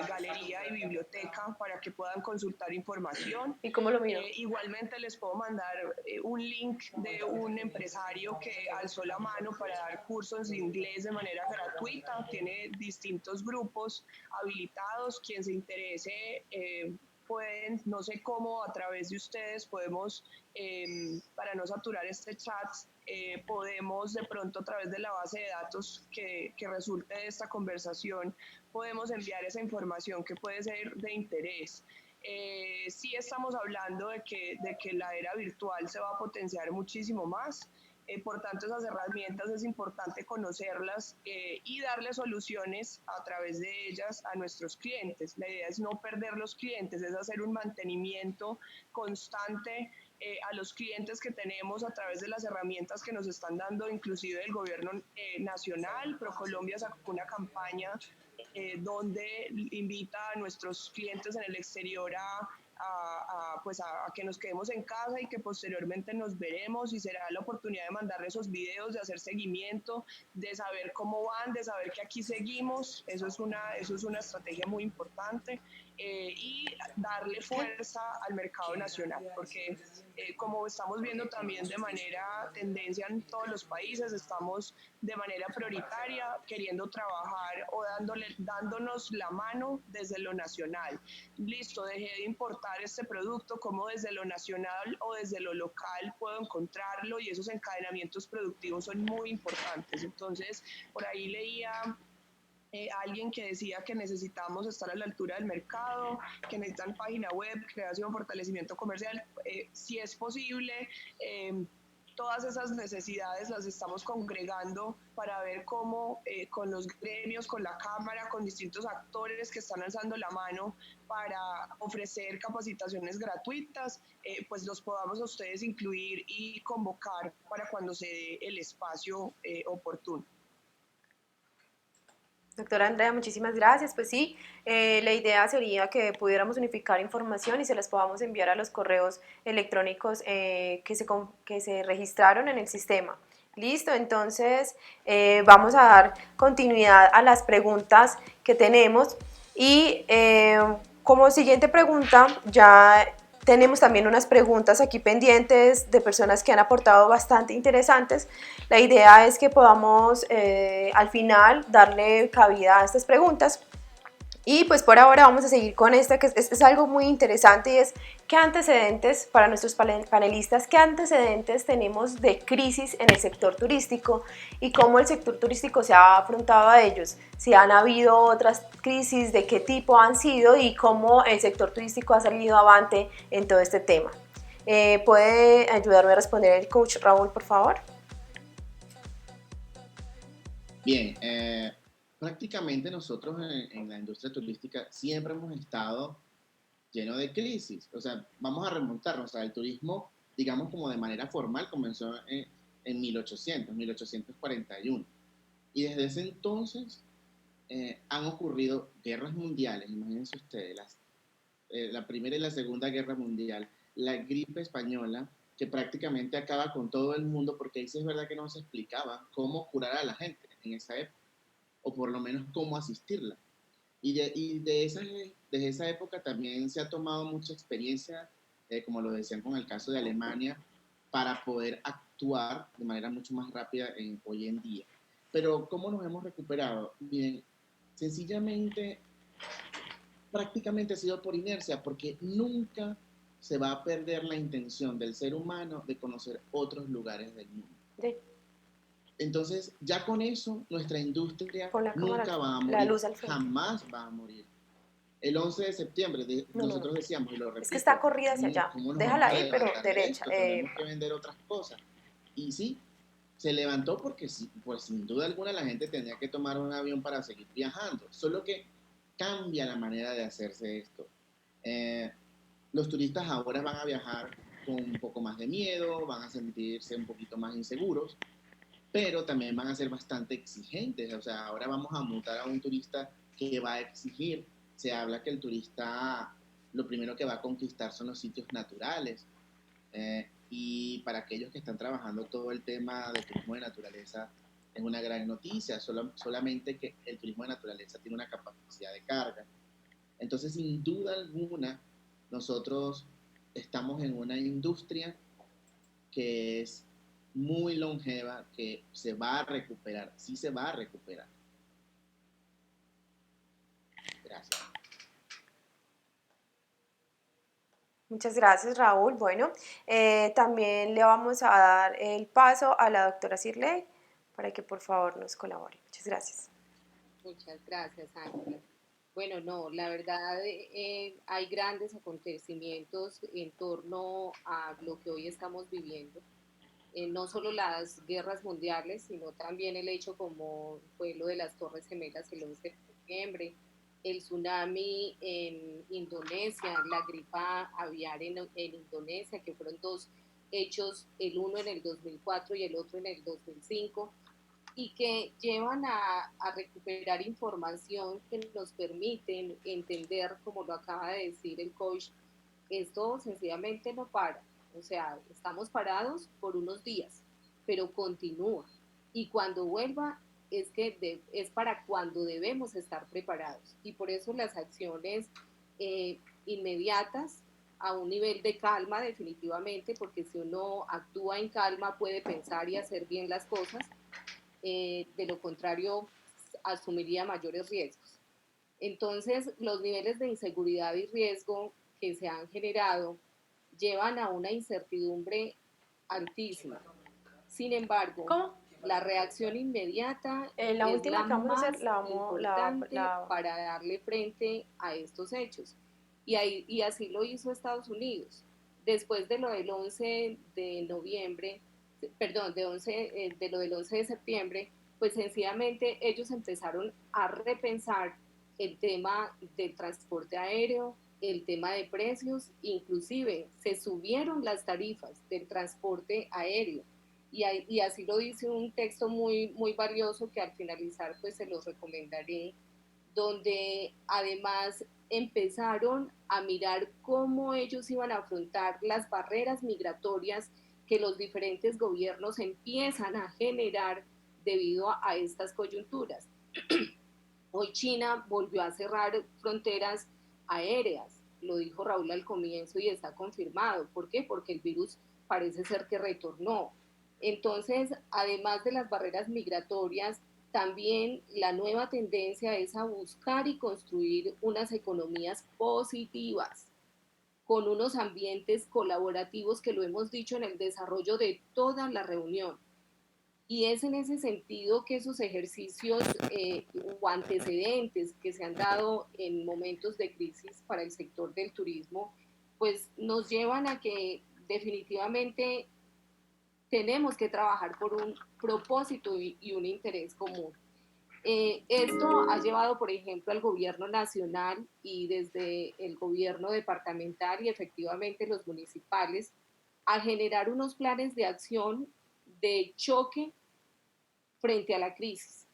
galería y biblioteca para que puedan consultar información. ¿Y cómo lo miró? Igualmente les puedo mandar un link de un empresario que alzó la mano para dar cursos de inglés de manera gratuita. Tiene distintos grupos habilitados. Quien se interese pueden, no sé cómo, a través de ustedes podemos, para no saturar este chat, podemos de pronto a través de la base de datos que resulte de esta conversación, podemos enviar esa información que puede ser de interés. Sí estamos hablando de que la era virtual se va a potenciar muchísimo más. Por tanto, esas herramientas es importante conocerlas y darle soluciones a través de ellas a nuestros clientes. La idea es no perder los clientes, es hacer un mantenimiento constante a los clientes que tenemos a través de las herramientas que nos están dando, inclusive el gobierno nacional. ProColombia sacó una campaña donde invita a nuestros clientes en el exterior pues a que nos quedemos en casa y que posteriormente nos veremos, y será la oportunidad de mandarle esos videos, de hacer seguimiento, de saber cómo van, de saber que aquí seguimos. Eso es una estrategia muy importante, y darle fuerza al mercado nacional, porque como estamos viendo también de manera tendencia en todos los países, estamos de manera prioritaria queriendo trabajar o dándonos la mano desde lo nacional. Listo, dejé de importar este producto, como desde lo nacional o desde lo local puedo encontrarlo, y esos encadenamientos productivos son muy importantes. Entonces, por ahí leía alguien que decía que necesitamos estar a la altura del mercado, que necesitan página web, creación, fortalecimiento comercial. Si es posible, todas esas necesidades las estamos congregando para ver cómo con los gremios, con la Cámara, con distintos actores que están alzando la mano para ofrecer capacitaciones gratuitas, pues los podamos a ustedes incluir y convocar para cuando se dé el espacio oportuno. Doctora Andrea, muchísimas gracias. Pues sí, la idea sería que pudiéramos unificar información y se las podamos enviar a los correos electrónicos que se registraron en el sistema. Listo, entonces vamos a dar continuidad a las preguntas que tenemos, y como siguiente pregunta ya tenemos también unas preguntas aquí pendientes de personas que han aportado bastante interesantes. La idea es que podamos al final darle cabida a estas preguntas. Y pues por ahora vamos a seguir con esta, que es algo muy interesante, y es qué antecedentes, para nuestros panelistas, qué antecedentes tenemos de crisis en el sector turístico y cómo el sector turístico se ha afrontado a ellos. Si han habido otras crisis, de qué tipo han sido y cómo el sector turístico ha salido avante en todo este tema. ¿Puede ayudarme a responder el coach Raúl, por favor? Bien, prácticamente nosotros en la industria turística siempre hemos estado llenos de crisis. O sea, vamos a remontarnos. O sea, el turismo, digamos, como de manera formal, comenzó en 1841. Y desde ese entonces han ocurrido guerras mundiales. Imagínense ustedes, la Primera y la Segunda Guerra Mundial, la gripe española, que prácticamente acaba con todo el mundo, porque ahí sí es verdad que no se explicaba cómo curar a la gente en esa época, o por lo menos cómo asistirla. Desde esa época también se ha tomado mucha experiencia, como lo decían con el caso de Alemania, para poder actuar de manera mucho más rápida hoy en día. Pero ¿cómo nos hemos recuperado? Bien, sencillamente, prácticamente ha sido por inercia, porque nunca se va a perder la intención del ser humano de conocer otros lugares del mundo. Sí. Entonces, ya con eso, nuestra industria nunca va a morir, jamás va a morir. El 11 de septiembre, nosotros decíamos, y lo repito, es que está corrida hacia allá, déjala ahí, pero derecha. Tenemos que vender otras cosas. Y sí, se levantó porque sí, pues sin duda alguna la gente tenía que tomar un avión para seguir viajando, solo que cambia la manera de hacerse esto. Los turistas ahora van a viajar con un poco más de miedo, van a sentirse un poquito más inseguros, pero también van a ser bastante exigentes. O sea, ahora vamos a mutar a un turista que va a exigir. Se habla que el turista lo primero que va a conquistar son los sitios naturales. Y para aquellos que están trabajando todo el tema de turismo de naturaleza, es una gran noticia, solamente que el turismo de naturaleza tiene una capacidad de carga. Entonces, sin duda alguna, nosotros estamos en una industria que es muy longeva, que se va a recuperar, sí se va a recuperar. Gracias. Muchas gracias, Raúl. Bueno, también le vamos a dar el paso a la doctora Sirley para que por favor nos colabore. Muchas gracias. Muchas gracias, Ángela. Bueno, no, la verdad hay grandes acontecimientos en torno a lo que hoy estamos viviendo. No solo las guerras mundiales, sino también el hecho como fue lo de las Torres Gemelas el 11 de septiembre, el tsunami en Indonesia, la gripa aviar en Indonesia, que fueron dos hechos, el uno en el 2004 y el otro en el 2005, y que llevan a recuperar información que nos permiten entender, como lo acaba de decir el coach, esto sencillamente no para. O sea, estamos parados por unos días, pero continúa. Y cuando vuelva, es para cuando debemos estar preparados. Y por eso las acciones inmediatas, a un nivel de calma definitivamente, porque si uno actúa en calma puede pensar y hacer bien las cosas, de lo contrario asumiría mayores riesgos. Entonces, los niveles de inseguridad y riesgo que se han generado llevan a una incertidumbre altísima. Sin embargo, ¿Cómo? la reacción inmediata La es última la que vamos a hacer, más importante para darle frente a estos hechos. Y así lo hizo Estados Unidos. Después de lo del 11 de noviembre, perdón, de lo del 11 de septiembre, pues sencillamente ellos empezaron a repensar el tema del transporte aéreo, el tema de precios, inclusive se subieron las tarifas del transporte aéreo. Y así lo dice un texto muy, muy valioso que al finalizar pues se los recomendaré, donde además empezaron a mirar cómo ellos iban a afrontar las barreras migratorias que los diferentes gobiernos empiezan a generar debido a estas coyunturas. Hoy China volvió a cerrar fronteras aéreas, lo dijo Raúl al comienzo y está confirmado. ¿Por qué? Porque el virus parece ser que retornó. Entonces, además de las barreras migratorias, también la nueva tendencia es a buscar y construir unas economías positivas, con unos ambientes colaborativos que lo hemos dicho en el desarrollo de toda la reunión. Y es en ese sentido que esos ejercicios o antecedentes que se han dado en momentos de crisis para el sector del turismo, pues nos llevan a que definitivamente tenemos que trabajar por un propósito y un interés común. Esto ha llevado, por ejemplo, al gobierno nacional y desde el gobierno departamental y efectivamente los municipales a generar unos planes de acción de choque frente a la crisis.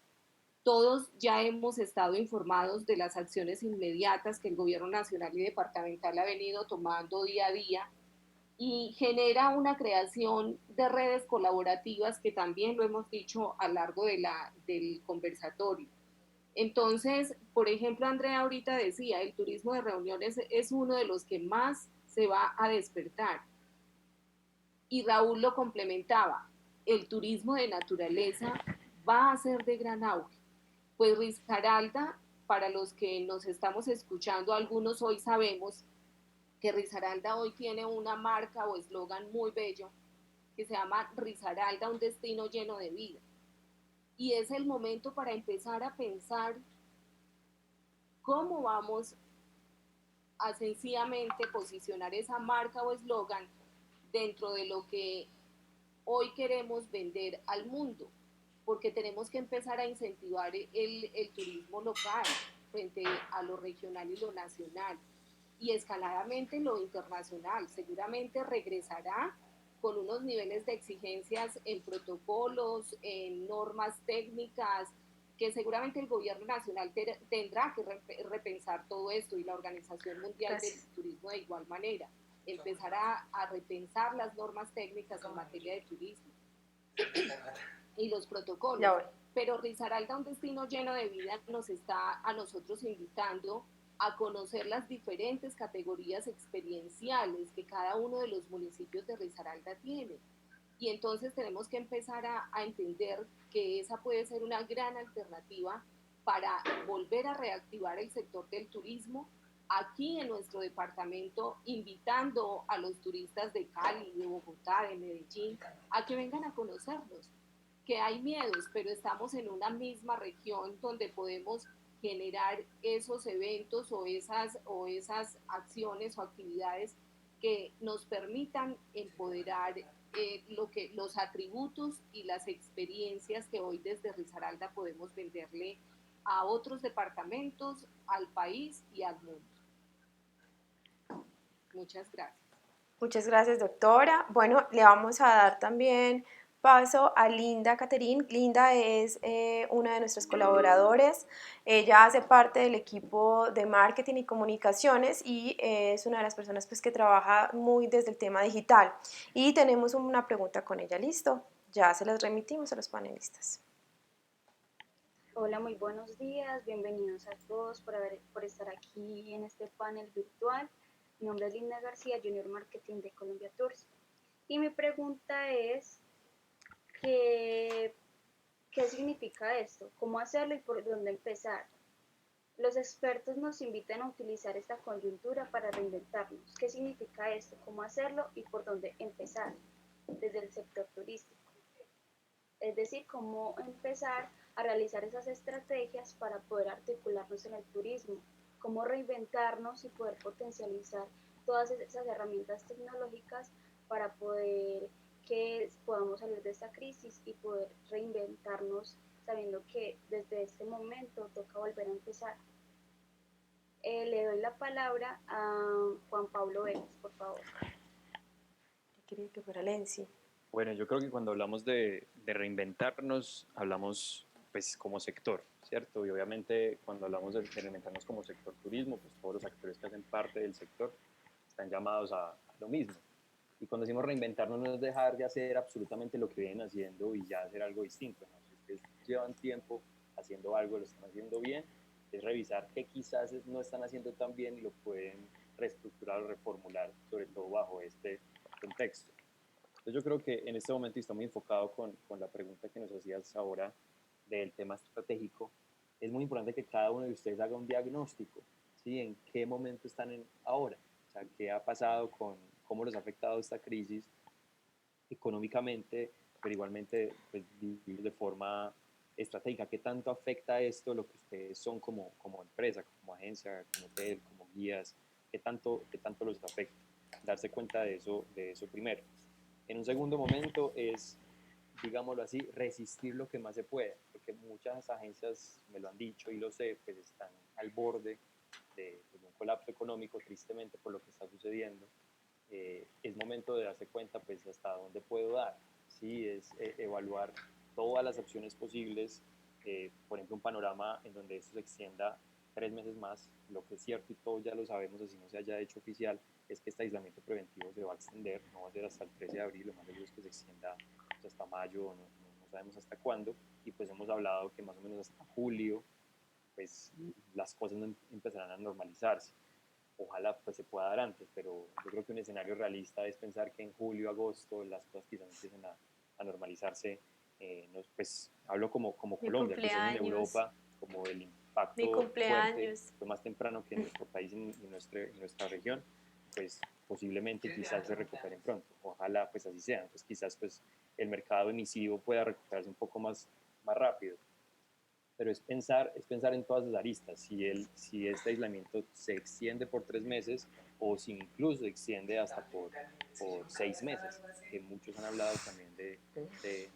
Todos ya hemos estado informados de las acciones inmediatas que el gobierno nacional y departamental ha venido tomando día a día y genera una creación de redes colaborativas que también lo hemos dicho a lo largo del conversatorio. Entonces, por ejemplo, Andrea ahorita decía, el turismo de reuniones es uno de los que más se va a despertar. Y Raúl lo complementaba, el turismo de naturaleza va a ser de gran auge. Pues Risaralda, para los que nos estamos escuchando, algunos hoy sabemos que Risaralda hoy tiene una marca o eslogan muy bello que se llama Risaralda, un destino lleno de vida. Y es el momento para empezar a pensar cómo vamos a sencillamente posicionar esa marca o eslogan dentro de lo que hoy queremos vender al mundo, porque tenemos que empezar a incentivar el turismo local frente a lo regional y lo nacional y escaladamente lo internacional. Seguramente regresará con unos niveles de exigencias en protocolos, en normas técnicas, que seguramente el gobierno nacional tendrá que repensar todo esto y la Organización Mundial del Turismo de igual manera. Empezar a repensar las normas técnicas en materia de turismo y los protocolos. Pero Risaralda, un destino lleno de vida, nos está a nosotros invitando a conocer las diferentes categorías experienciales que cada uno de los municipios de Risaralda tiene. Y entonces tenemos que empezar a entender que esa puede ser una gran alternativa para volver a reactivar el sector del turismo aquí en nuestro departamento, invitando a los turistas de Cali, de Bogotá, de Medellín, a que vengan a conocernos, que hay miedos, pero estamos en una misma región donde podemos generar esos eventos o esas acciones o actividades que nos permitan empoderar los atributos y las experiencias que hoy desde Risaralda podemos venderle a otros departamentos, al país y al mundo. Muchas gracias. Muchas gracias, doctora. Bueno, le vamos a dar también paso a Linda Caterín. Linda es una de nuestros colaboradores. Ella hace parte del equipo de marketing y comunicaciones y es una de las personas pues, que trabaja muy desde el tema digital. Y tenemos una pregunta con ella. ¿Listo? Ya se las remitimos a los panelistas. Hola, muy buenos días. Bienvenidos a todos por estar aquí en este panel virtual. Mi nombre es Linda García, Junior Marketing de Colombia Tours. Y mi pregunta es, ¿qué significa esto? ¿Cómo hacerlo y por dónde empezar? Los expertos nos invitan a utilizar esta coyuntura para reinventarnos. ¿Qué significa esto? ¿Cómo hacerlo y por dónde empezar? Desde el sector turístico. Es decir, cómo empezar a realizar esas estrategias para poder articularnos en el turismo, cómo reinventarnos y poder potencializar todas esas herramientas tecnológicas para poder que podamos salir de esta crisis y poder reinventarnos sabiendo que desde este momento toca volver a empezar. Le doy la palabra a Juan Pablo Vélez, por favor. Quería que fuera Lenzi. Bueno, yo creo que cuando hablamos de reinventarnos, hablamos pues como sector, ¿cierto? Y obviamente cuando hablamos de reinventarnos como sector turismo, pues todos los actores que hacen parte del sector están llamados a lo mismo. Y cuando decimos reinventarnos no es dejar de hacer absolutamente lo que vienen haciendo y ya hacer algo distinto, ¿no? Si ustedes llevan tiempo haciendo algo, lo están haciendo bien, es revisar qué quizás no están haciendo tan bien y lo pueden reestructurar o reformular, sobre todo bajo este contexto. Entonces yo creo que en este momento, y está muy enfocado con la pregunta que nos hacías ahora del tema estratégico, es muy importante que cada uno de ustedes haga un diagnóstico, ¿sí? ¿En qué momento están ahora? O sea, ¿qué ha pasado cómo los ha afectado esta crisis económicamente, pero igualmente pues, de forma estratégica? ¿Qué tanto afecta esto lo que ustedes son como empresa, como agencia, como hotel, como guías? ¿Qué tanto los afecta? Darse cuenta de eso primero. En un segundo momento es, digámoslo así, resistir lo que más se pueda, porque muchas agencias, me lo han dicho y lo sé, pues están al borde de un colapso económico, tristemente por lo que está sucediendo. Es momento de darse cuenta pues hasta dónde puedo dar, ¿sí? Es evaluar todas las opciones posibles, por ejemplo un panorama en donde esto se extienda 3 meses más. Lo que es cierto y todos ya lo sabemos, así no se haya hecho oficial, es que este aislamiento preventivo se va a extender, no va a ser hasta el 13 de abril, lo más seguro es que se extienda pues, hasta mayo, no sabemos hasta cuándo, y pues hemos hablado que más o menos hasta julio pues las cosas no empezarán a normalizarse. Ojalá pues se pueda dar antes, pero yo creo que un escenario realista es pensar que en julio, agosto las cosas quizás empiecen a normalizarse. Pues hablo como Mi Colombia, quizás en cumpleaños. Europa, como el Mi impacto fuerte cumpleaños. fue más temprano que en nuestro país y nuestra región, pues posiblemente quizás se recuperen pronto. Ojalá pues así sea. Entonces quizás pues el mercado emisivo pueda recuperarse un poco más rápido, pero es pensar en todas las aristas, si este aislamiento se extiende por 3 meses o si incluso se extiende hasta por 6 meses, que muchos han hablado también de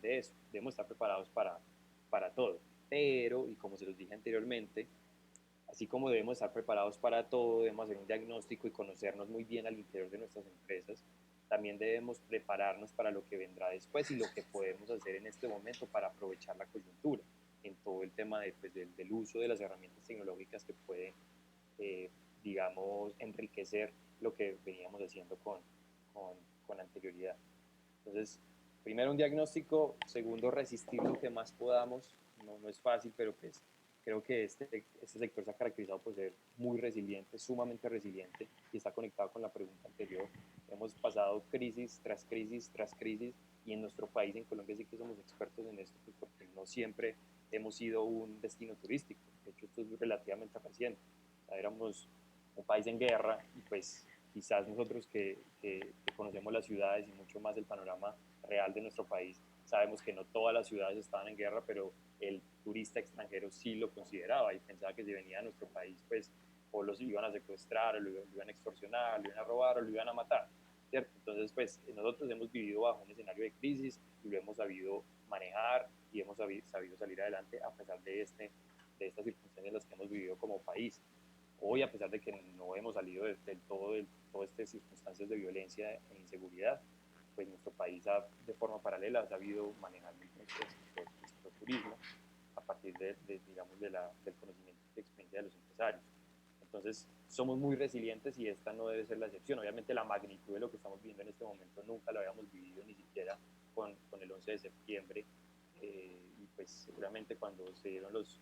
eso. Debemos estar preparados para todo, pero, y como se los dije anteriormente, así como debemos estar preparados para todo, debemos hacer un diagnóstico y conocernos muy bien al interior de nuestras empresas, también debemos prepararnos para lo que vendrá después y lo que podemos hacer en este momento para aprovechar la coyuntura en todo el tema pues, del uso de las herramientas tecnológicas que pueden, digamos, enriquecer lo que veníamos haciendo con anterioridad. Entonces, primero un diagnóstico, segundo resistir lo que más podamos, no es fácil, pero pues creo que este sector se ha caracterizado por ser muy resiliente, sumamente resiliente, y está conectado con la pregunta anterior. Hemos pasado crisis tras crisis tras crisis, y en nuestro país, en Colombia, sí que somos expertos en esto, pues porque no siempre hemos sido un destino turístico. De hecho, esto es relativamente reciente. O sea, éramos un país en guerra y pues quizás nosotros que conocemos las ciudades y mucho más el panorama real de nuestro país, sabemos que no todas las ciudades estaban en guerra, pero el turista extranjero sí lo consideraba y pensaba que si venía a nuestro país, pues o los iban a secuestrar, o lo iban a extorsionar, lo iban a robar, o lo iban a matar, ¿cierto? Entonces, pues nosotros hemos vivido bajo un escenario de crisis y lo hemos sabido manejar y hemos sabido salir adelante a pesar de este de estas circunstancias en las que hemos vivido como país. Hoy, a pesar de que no hemos salido del todo de todas estas circunstancias de violencia e inseguridad, pues nuestro país de forma paralela ha sabido manejar nuestro turismo a partir digamos, del conocimiento y experiencia de los empresarios. Entonces, somos muy resilientes y esta no debe ser la excepción. Obviamente, la magnitud de lo que estamos viviendo en este momento nunca lo habíamos vivido ni siquiera con el 11 de septiembre. Y pues seguramente cuando se dieron los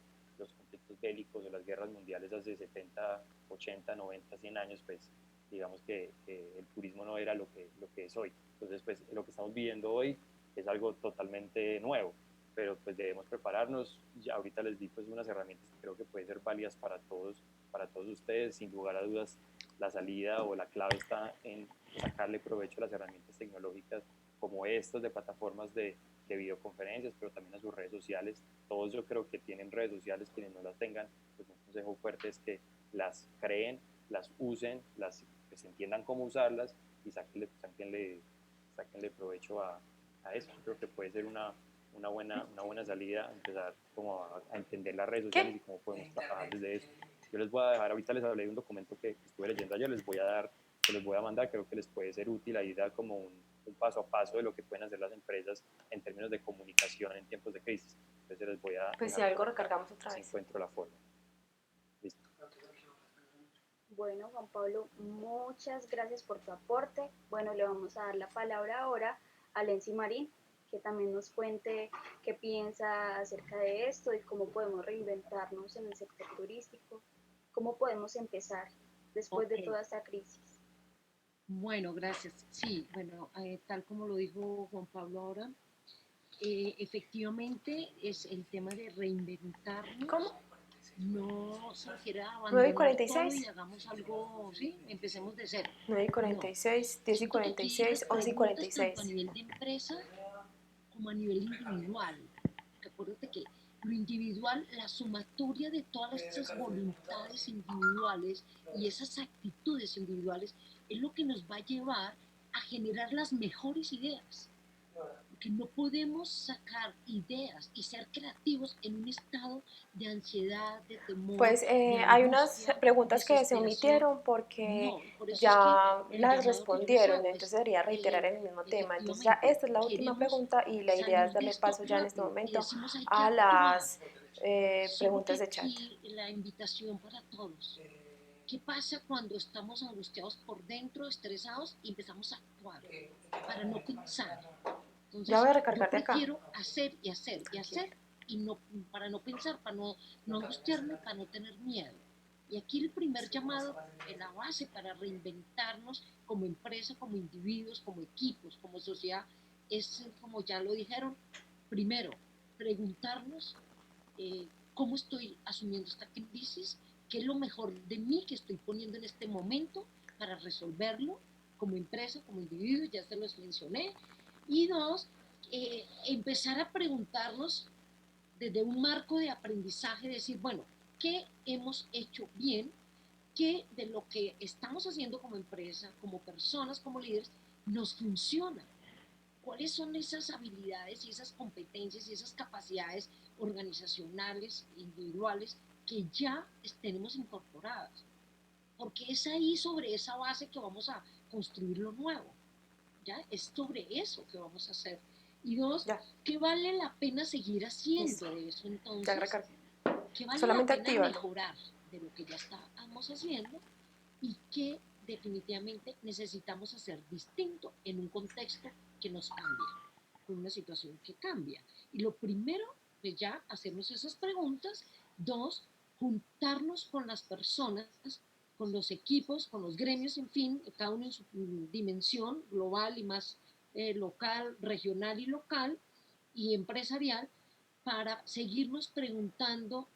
conflictos bélicos o las guerras mundiales hace 70, 80, 90, 100 años, pues digamos que el turismo no era lo que es hoy. Entonces, pues lo que estamos viviendo hoy es algo totalmente nuevo, pero pues debemos prepararnos. Ya ahorita les di pues unas herramientas que creo que pueden ser válidas para todos ustedes. Sin lugar a dudas, la salida o la clave está en sacarle provecho a las herramientas tecnológicas como estas de plataformas de videoconferencias, pero también a sus redes sociales. Todos yo creo que tienen redes sociales, quienes no las tengan, pues un consejo fuerte es que las creen, las usen, que se entiendan cómo usarlas y sáquenle provecho a eso. Yo creo que puede ser una buena salida, empezar como a entender las redes sociales y cómo podemos trabajar desde eso. Yo les voy a dejar, ahorita les hablé de un documento que estuve leyendo ayer, les voy a mandar, creo que les puede ser útil ahí dar como un paso a paso de lo que pueden hacer las empresas en términos de comunicación en tiempos de crisis. Entonces les voy a... Pues si algo recargamos otra vez. Si encuentro la forma. Listo. Bueno, Juan Pablo, muchas gracias por tu aporte. Bueno, le vamos a dar la palabra ahora a Lency Marín, que también nos cuente qué piensa acerca de esto y cómo podemos reinventarnos en el sector turístico, cómo podemos empezar después de toda esta crisis. Bueno, gracias. Sí, bueno, tal como lo dijo Juan Pablo ahora, efectivamente es el tema de reinventarnos. ¿Cómo? No se quiera 9 y abandonar 46. todo y hagamos algo, sí, empecemos de cero. 9 y 46, 10 y 46, 11 y 46. Tanto a nivel de empresa como a nivel individual. Acuérdate que lo individual, la sumatoria de todas esas voluntades individuales y esas actitudes individuales es lo que nos va a llevar a generar las mejores ideas. Porque no podemos sacar ideas y ser creativos en un estado de ansiedad, de temor. Pues hay unas preguntas que se omitieron porque ya las respondieron, entonces debería reiterar en el mismo tema. Entonces ya esta es la última pregunta y la idea es darle paso ya en este momento a las preguntas de chat. La invitación para todos. ¿Qué pasa cuando estamos angustiados por dentro, estresados y empezamos a actuar para no pensar? Entonces, ya voy a recargarte yo acá. Quiero hacer y hacer y hacer y no, para no pensar, para no angustiarme, para no tener miedo. Y aquí el primer llamado, la base para reinventarnos como empresa, como individuos, como equipos, como sociedad, es, como ya lo dijeron, primero, preguntarnos cómo estoy asumiendo esta crisis, qué es lo mejor de mí que estoy poniendo en este momento para resolverlo como empresa, como individuo, ya se los mencioné. Y dos, empezar a preguntarnos desde un marco de aprendizaje, decir, bueno, ¿qué hemos hecho bien? ¿Qué de lo que estamos haciendo como empresa, como personas, como líderes, nos funciona? ¿Cuáles son esas habilidades y esas competencias y esas capacidades organizacionales, individuales, que ya tenemos incorporadas? Porque es ahí, sobre esa base, que vamos a construir lo nuevo. ¿Ya? Es sobre eso que vamos a hacer. Y dos, ¿qué vale la pena seguir haciendo de eso? Entonces, ¿qué vale solamente la pena actívalo. mejorar de lo que ya estamos haciendo y qué definitivamente necesitamos hacer distinto en un contexto que nos cambia, con una situación que cambia? Y lo primero es ya hacernos esas preguntas. Dos, juntarnos con las personas, con los equipos, con los gremios, en fin, cada uno en su dimensión global y más local, regional y local y empresarial, para seguirnos preguntando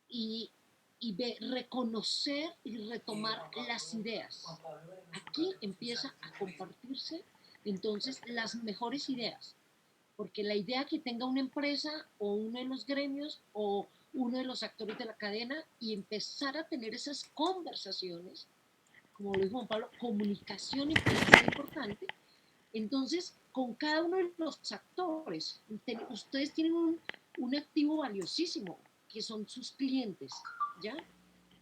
y reconocer y retomar las ideas. Aquí empieza a compartirse entonces las mejores ideas, porque la idea que tenga una empresa o uno de los gremios o uno de los actores de la cadena, y empezar a tener esas conversaciones, como lo dijo Juan Pablo, comunicación es importante. Entonces, con cada uno de los actores, ustedes tienen un activo valiosísimo, que son sus clientes, ¿ya?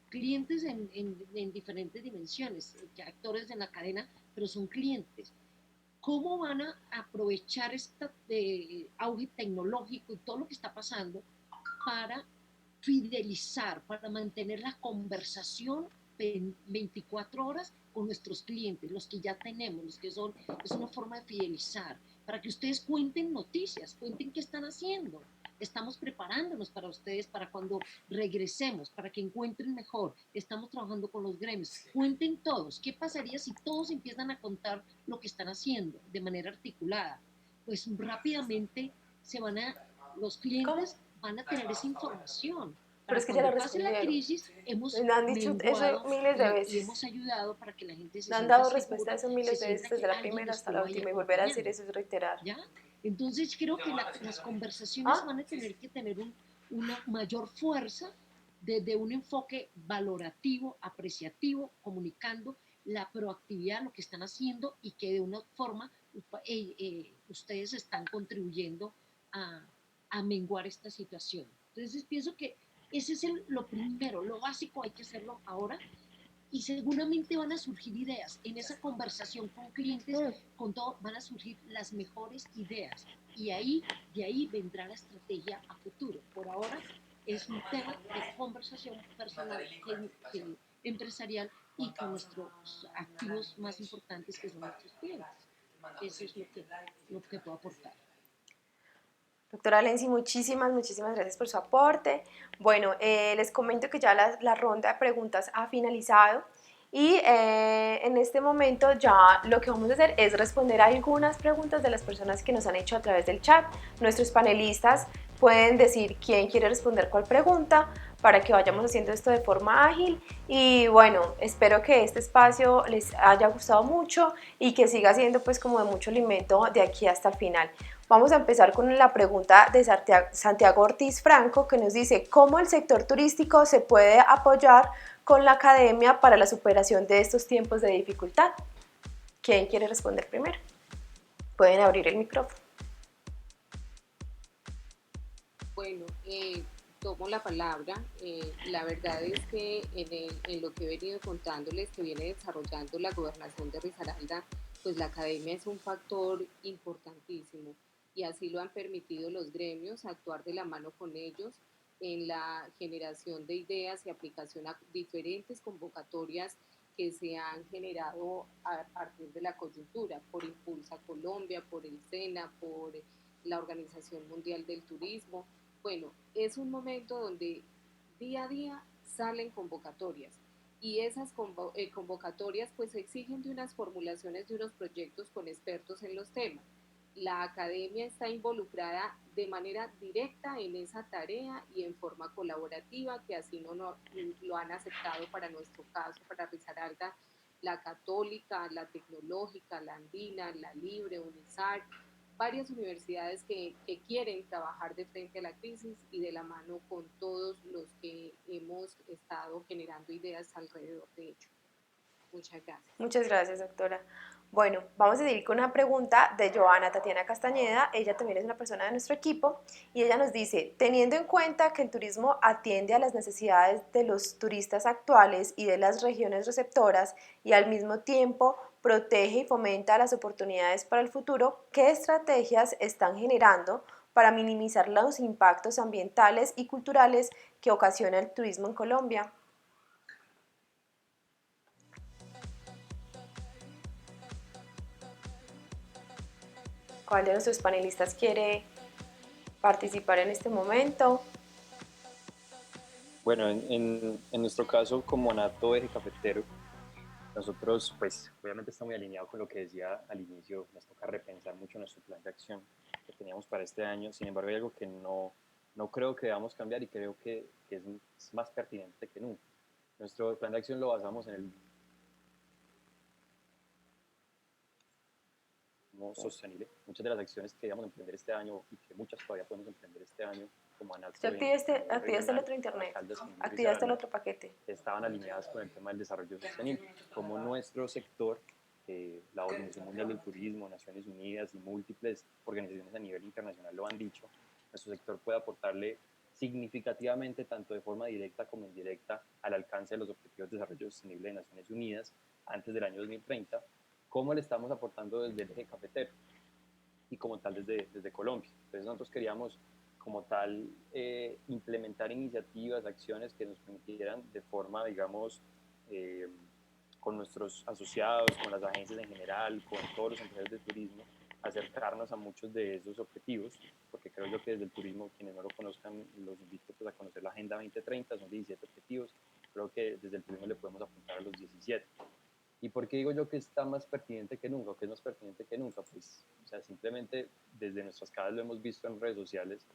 Clientes en diferentes dimensiones, actores en la cadena, pero son clientes. ¿Cómo van a aprovechar este auge tecnológico y todo lo que está pasando para fidelizar, para mantener la conversación 24 horas con nuestros clientes, los que ya tenemos, los que son, es una forma de fidelizar, para que ustedes cuenten noticias, cuenten qué están haciendo. Estamos preparándonos para ustedes, para cuando regresemos, para que encuentren mejor. Estamos trabajando con los gremios. Cuenten todos. ¿Qué pasaría si todos empiezan a contar lo que están haciendo de manera articulada? Pues rápidamente los clientes van a tener esa información. Pero Para es que ya la cuando pase la respondieron. crisis, hemos Me han dicho eso menguado miles de y veces. hemos ayudado para que la gente se Me han sienta dado respuesta a segura, eso se miles de veces, sienta que desde la alguien primera los hasta la estuvo ahí última, y volver a decir acompañando, eso es reiterar. ¿ya? Entonces creo que las conversaciones ¿Ah? van a tener que tener una mayor fuerza desde un enfoque valorativo, apreciativo, comunicando la proactividad, lo que están haciendo y que de una forma ustedes están contribuyendo a menguar esta situación. Entonces pienso que ese es lo primero, lo básico hay que hacerlo ahora y seguramente van a surgir ideas. En esa conversación con clientes, con todo, van a surgir las mejores ideas y de ahí vendrá la estrategia a futuro. Por ahora es un tema de conversación personal, empresarial y con nuestros activos más importantes que son nuestros clientes. Eso es lo que puedo aportar. Doctora Lenzi, muchísimas gracias por su aporte. Bueno, les comento que ya la ronda de preguntas ha finalizado y en este momento ya lo que vamos a hacer es responder a algunas preguntas de las personas que nos han hecho a través del chat. Nuestros panelistas pueden decir quién quiere responder cuál pregunta para que vayamos haciendo esto de forma ágil y bueno, espero que este espacio les haya gustado mucho y que siga siendo pues como de mucho alimento de aquí hasta el final. Vamos a empezar con la pregunta de Santiago Ortiz Franco, que nos dice ¿cómo el sector turístico se puede apoyar con la academia para la superación de estos tiempos de dificultad? ¿Quién quiere responder primero? Pueden abrir el micrófono. Bueno, tomo la palabra. La verdad es que en lo que he venido contándoles, que viene desarrollando la gobernación de Risaralda, pues la academia es un factor importantísimo y así lo han permitido los gremios, actuar de la mano con ellos en la generación de ideas y aplicación a diferentes convocatorias que se han generado a partir de la coyuntura, por Impulsa Colombia, por el SENA, por la Organización Mundial del Turismo. Bueno, es un momento donde día a día salen convocatorias y esas convocatorias pues exigen de unas formulaciones de unos proyectos con expertos en los temas. La academia está involucrada de manera directa en esa tarea y en forma colaborativa, que así lo han aceptado para nuestro caso, para Risaralda, la Católica, la Tecnológica, la Andina, la Libre, UNISAR, varias universidades que quieren trabajar de frente a la crisis y de la mano con todos los que hemos estado generando ideas alrededor de ello. Muchas gracias. Muchas gracias, doctora. Bueno, vamos a seguir con una pregunta de Joana Tatiana Castañeda. Ella también es una persona de nuestro equipo y ella nos dice, teniendo en cuenta que el turismo atiende a las necesidades de los turistas actuales y de las regiones receptoras y al mismo tiempo protege y fomenta las oportunidades para el futuro, ¿qué estrategias están generando para minimizar los impactos ambientales y culturales que ocasiona el turismo en Colombia? ¿Cuál de nuestros panelistas quiere participar en este momento? Bueno, en nuestro caso, como Nato Eje Cafetero, nosotros, pues, obviamente está muy alineado con lo que decía al inicio, nos toca repensar mucho nuestro plan de acción que teníamos para este año. Sin embargo, hay algo que no creo que debamos cambiar y creo que es más pertinente que nunca. Nuestro plan de acción lo basamos en el sostenible. Muchas de las acciones que íbamos a emprender este año y que muchas todavía podemos emprender este año, como ANALSO, Activaste el otro internet, activaste el otro paquete. Estaban alineadas con el tema del desarrollo sostenible. Como nuestro sector, la Organización Mundial del Turismo, Naciones Unidas y múltiples organizaciones a nivel internacional lo han dicho, nuestro sector puede aportarle significativamente, tanto de forma directa como indirecta, al alcance de los Objetivos de Desarrollo Sostenible de Naciones Unidas antes del año 2030, cómo le estamos aportando desde el eje cafetero y como tal desde Colombia. Entonces nosotros queríamos como tal implementar iniciativas, acciones que nos permitieran de forma, digamos, con nuestros asociados, con las agencias en general, con todos los empresarios de turismo, acercarnos a muchos de esos objetivos, porque creo yo que desde el turismo, quienes no lo conozcan, los invito pues, a conocer la Agenda 2030, son 17 objetivos, creo que desde el turismo le podemos apuntar a los 17. ¿Y por qué digo yo que está más pertinente que nunca? ¿O que es más pertinente que nunca? Pues, o sea, simplemente desde nuestras casas lo hemos visto en redes sociales.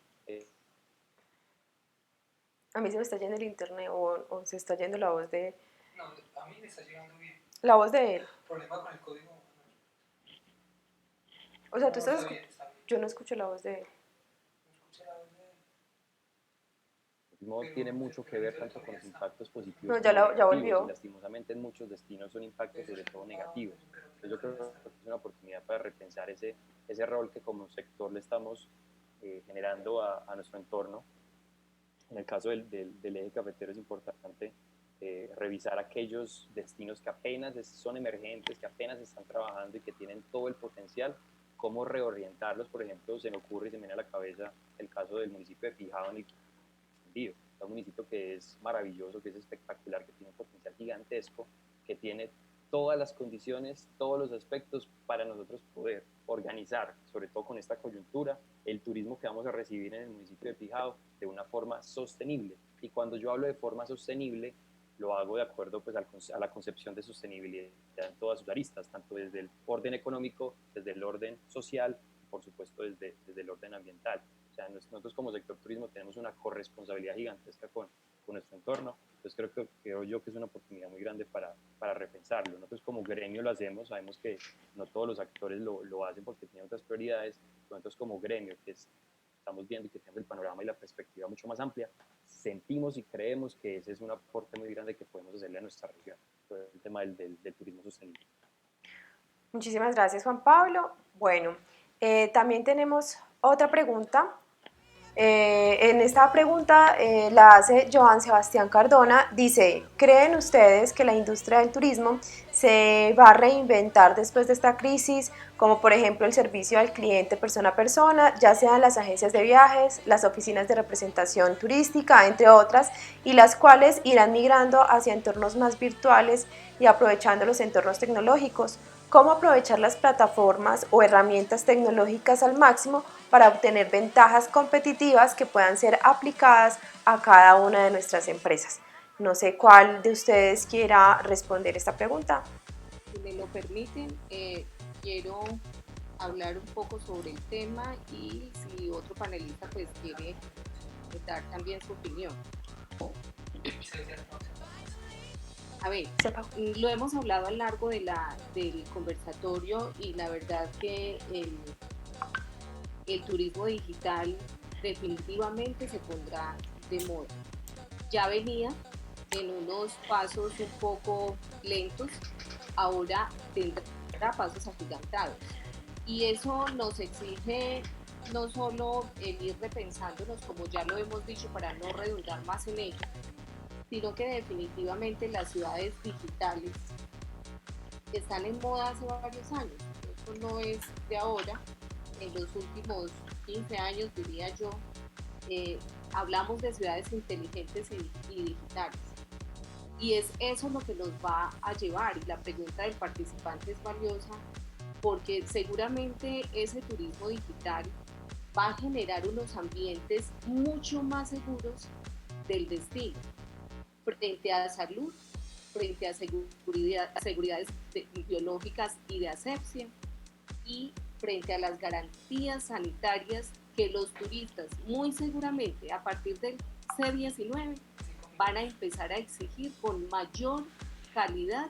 A mí se me está yendo el internet o se está yendo la voz de... No, a mí me está llegando bien. La voz de él. Problema con el código. O sea, No, tú estás... está bien, está bien. Yo no escucho la voz de él. No escucha la voz de él. El turismo tiene mucho que ver tanto con los impactos positivos No, como ya negativos, volvió. y lastimosamente en muchos destinos son impactos sobre todo negativos. Entonces yo creo que es una oportunidad para repensar ese rol que como sector le estamos generando a nuestro entorno. En el caso del eje cafetero es importante revisar aquellos destinos que apenas son emergentes, que apenas están trabajando y que tienen todo el potencial, cómo reorientarlos. Por ejemplo, se me ocurre y se me viene a la cabeza el caso del municipio de Fijao en el Quindío. Es un municipio que es maravilloso, que es espectacular, que tiene un potencial gigantesco, que tiene todas las condiciones, todos los aspectos para nosotros poder organizar, sobre todo con esta coyuntura, el turismo que vamos a recibir en el municipio de Fijao de una forma sostenible. Y cuando yo hablo de forma sostenible, lo hago de acuerdo pues, a la concepción de sostenibilidad en todas sus aristas, tanto desde el orden económico, desde el orden social, y por supuesto desde el orden ambiental. O sea, nosotros como sector turismo tenemos una corresponsabilidad gigantesca con nuestro entorno. Entonces creo yo que es una oportunidad muy grande para repensarlo. Nosotros como gremio lo hacemos, sabemos que no todos los actores lo hacen porque tienen otras prioridades, pero nosotros como gremio que estamos viendo y que tenemos el panorama y la perspectiva mucho más amplia, sentimos y creemos que ese es un aporte muy grande que podemos hacerle a nuestra región, todo el tema del turismo sostenible. Muchísimas gracias, Juan Pablo. Bueno, también tenemos otra pregunta. En esta pregunta la hace Joan Sebastián Cardona, dice, ¿creen ustedes que la industria del turismo se va a reinventar después de esta crisis, como por ejemplo el servicio al cliente persona a persona, ya sean las agencias de viajes, las oficinas de representación turística, entre otras, y las cuales irán migrando hacia entornos más virtuales y aprovechando los entornos tecnológicos? ¿Cómo aprovechar las plataformas o herramientas tecnológicas al máximo para obtener ventajas competitivas que puedan ser aplicadas a cada una de nuestras empresas? No sé cuál de ustedes quiera responder esta pregunta. Si me lo permiten, quiero hablar un poco sobre el tema y si otro panelista pues quiere dar también su opinión. A ver, lo hemos hablado a lo largo del conversatorio y la verdad que el turismo digital definitivamente se pondrá de moda. Ya venía en unos pasos un poco lentos, ahora tendrá pasos agigantados. Y eso nos exige no solo el ir repensándonos, como ya lo hemos dicho, para no redundar más en ello, sino que definitivamente las ciudades digitales están en moda hace varios años. Esto no es de ahora, en los últimos 15 años diría yo, hablamos de ciudades inteligentes y digitales. Y es eso lo que nos va a llevar, y la pregunta del participante es valiosa, porque seguramente ese turismo digital va a generar unos ambientes mucho más seguros del destino, frente a salud, frente a seguridades biológicas y de asepsia, y frente a las garantías sanitarias que los turistas muy seguramente a partir del C-19 van a empezar a exigir con mayor calidad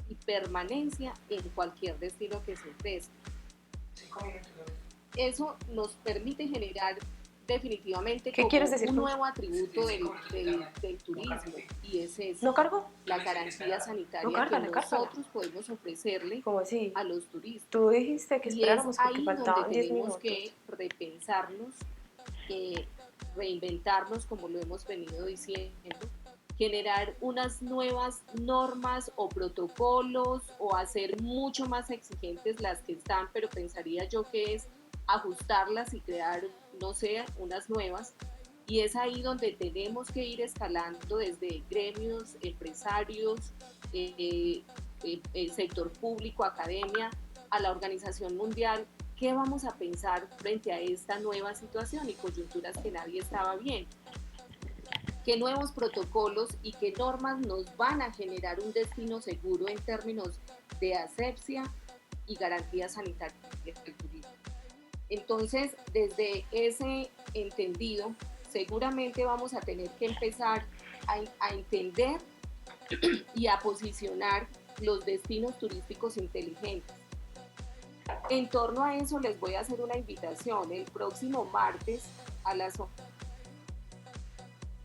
y permanencia en cualquier destino que se ofrezca. Eso nos permite generar definitivamente como un nuevo atributo del turismo, y es eso, la garantía sanitaria que nosotros podemos ofrecerle a los turistas. Tú dijiste que esperáramos porque porque faltaban 10 tenemos minutos. que repensarnos reinventarnos como lo hemos venido diciendo, generar unas nuevas normas o protocolos o hacer mucho más exigentes las que están, pero pensaría yo que es ajustarlas y crear, no sé, unas nuevas. Y es ahí donde tenemos que ir escalando desde gremios, empresarios, sector público, academia, a la Organización Mundial. ¿Qué vamos a pensar frente a esta nueva situación y coyunturas que nadie estaba viendo? ¿Qué nuevos protocolos y qué normas nos van a generar un destino seguro en términos de asepsia y garantías sanitarias del turismo? Entonces, desde ese entendido, seguramente vamos a tener que empezar a entender y a posicionar los destinos turísticos inteligentes. En torno a eso les voy a hacer una invitación. El próximo martes a las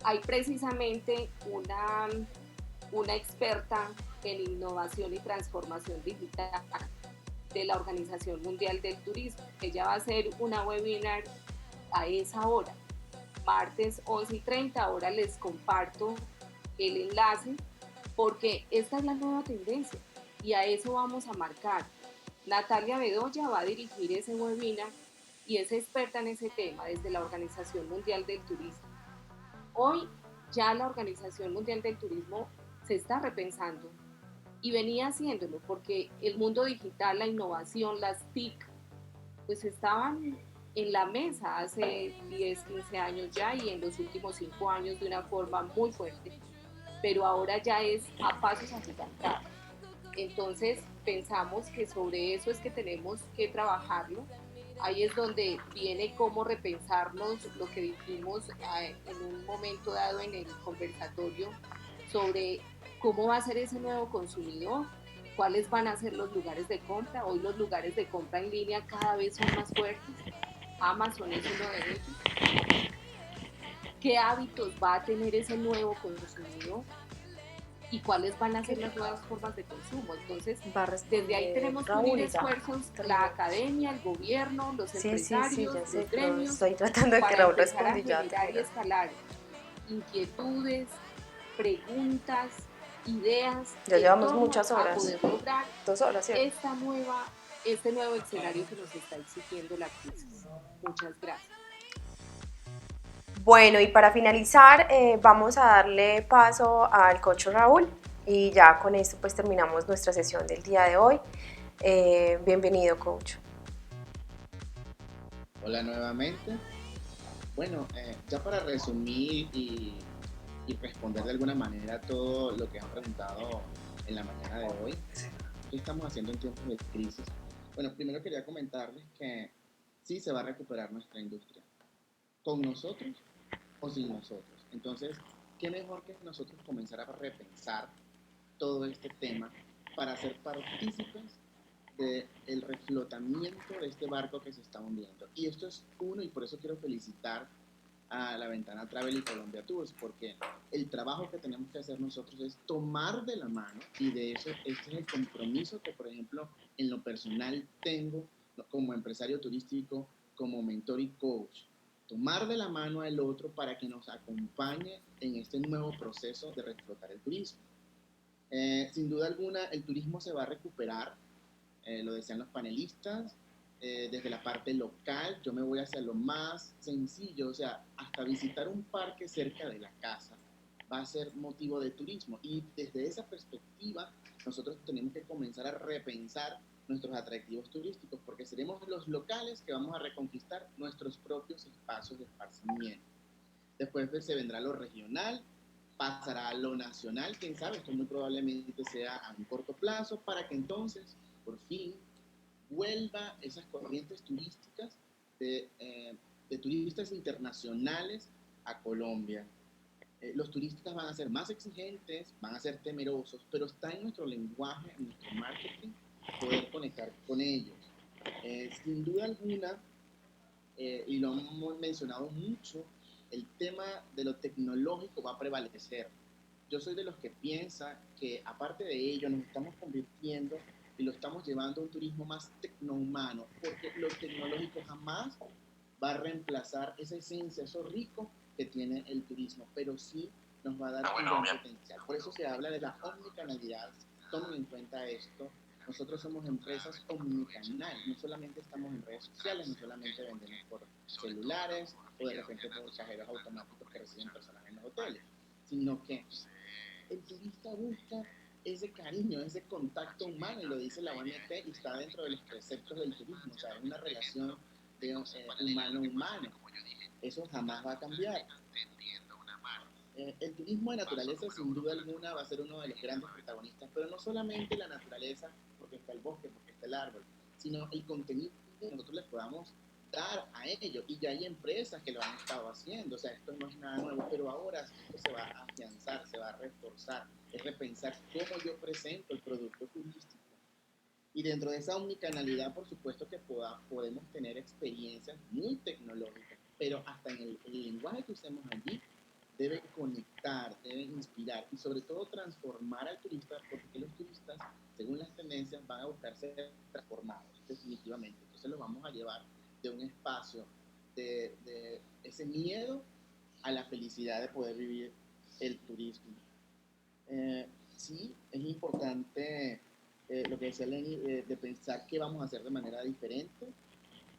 hay precisamente una experta en innovación y transformación digital de la Organización Mundial del Turismo. Ella va a hacer una webinar a esa hora, martes 11:30. Ahora les comparto el enlace porque esta es la nueva tendencia y a eso vamos a marcar. Natalia Bedoya va a dirigir ese webinar y es experta en ese tema desde la Organización Mundial del Turismo. Hoy ya la Organización Mundial del Turismo se está repensando y venía haciéndolo porque el mundo digital, la innovación, las TIC, pues estaban en la mesa hace 10, 15 años ya y en los últimos 5 años de una forma muy fuerte, pero ahora ya es a pasos agigantados. Entonces pensamos que sobre eso es que tenemos que trabajarlo. Ahí es donde viene cómo repensarnos lo que dijimos en un momento dado en el conversatorio sobre cómo va a ser ese nuevo consumidor, cuáles van a ser los lugares de compra. Hoy los lugares de compra en línea cada vez son más fuertes. Amazon es uno de ellos. ¿Qué hábitos va a tener ese nuevo consumidor? Y cuáles van a ser las nuevas formas de consumo. Entonces, desde ahí tenemos que unir esfuerzos, la academia, el gobierno, los empresarios, los gremios, estoy tratando de que para Raúl empezar a responda y ya. generar y escalar inquietudes, preguntas, ideas, Ya llevamos en torno muchas a horas. poder lograr 2 horas, ¿cierto? este nuevo escenario que nos está exigiendo la crisis. Muchas gracias. Bueno, y para finalizar, vamos a darle paso al coach Raúl y ya con esto pues terminamos nuestra sesión del día de hoy. Bienvenido, coach. Hola nuevamente. Bueno, ya para resumir y responder de alguna manera todo lo que han preguntado en la mañana de hoy, ¿qué estamos haciendo en tiempos de crisis? Bueno, primero quería comentarles que sí se va a recuperar nuestra industria, con nosotros o sin nosotros. Entonces, ¿qué mejor que nosotros comenzar a repensar todo este tema para ser partícipes del reflotamiento de este barco que se está hundiendo? Y esto es uno, y por eso quiero felicitar a La Ventana Travel y Colombia Tours, porque el trabajo que tenemos que hacer nosotros es tomar de la mano, y de eso este es el compromiso que, por ejemplo, en lo personal tengo como empresario turístico, como mentor y coach, tomar de la mano al otro para que nos acompañe en este nuevo proceso de reflotar el turismo. Sin duda alguna, el turismo se va a recuperar, lo decían los panelistas, desde la parte local. Yo me voy hacia lo más sencillo, o sea, hasta visitar un parque cerca de la casa va a ser motivo de turismo, y desde esa perspectiva nosotros tenemos que comenzar a repensar nuestros atractivos turísticos, porque seremos los locales que vamos a reconquistar nuestros propios espacios de esparcimiento. Después se vendrá lo regional, pasará a lo nacional, quién sabe, esto muy probablemente sea a un corto plazo, para que entonces, por fin, vuelva esas corrientes turísticas de turistas internacionales a Colombia. Los turistas van a ser más exigentes, van a ser temerosos, pero está en nuestro lenguaje, en nuestro marketing, poder conectar con ellos. Sin duda alguna, y lo hemos mencionado mucho, el tema de lo tecnológico va a prevalecer. Yo soy de los que piensa que, aparte de ello, nos estamos convirtiendo y lo estamos llevando a un turismo más tecnohumano, porque lo tecnológico jamás va a reemplazar esa esencia, eso rico que tiene el turismo, pero sí nos va a dar un gran potencial. Por eso se habla de la omnicanalidad. Tomen en cuenta esto. Nosotros somos empresas omnicanal, no solamente estamos en redes sociales, no solamente vendemos por celulares o de repente por cajeros automáticos que reciben personas en los hoteles, sino que el turista busca ese cariño, ese contacto humano, y lo dice la OMT y está dentro de los preceptos del turismo, o sea, es una relación de humano-humano. Eso jamás va a cambiar. El turismo de naturaleza, sin duda alguna, va a ser uno de los grandes protagonistas, pero no solamente la naturaleza, porque está el bosque, porque está el árbol, sino el contenido que nosotros les podamos dar a ellos. Y ya hay empresas que lo han estado haciendo, o sea, esto no es nada nuevo, pero ahora esto se va a afianzar, se va a reforzar, es repensar cómo yo presento el producto turístico. Y dentro de esa omnicanalidad, por supuesto que podemos tener experiencias muy tecnológicas, pero hasta en el lenguaje que usemos allí, debe conectar, debe inspirar y sobre todo transformar al turista, porque los turistas, según las tendencias, van a buscar ser transformados definitivamente. Entonces los vamos a llevar de un espacio de ese miedo a la felicidad de poder vivir el turismo. Sí, es importante lo que decía Lenny, de pensar qué vamos a hacer de manera diferente.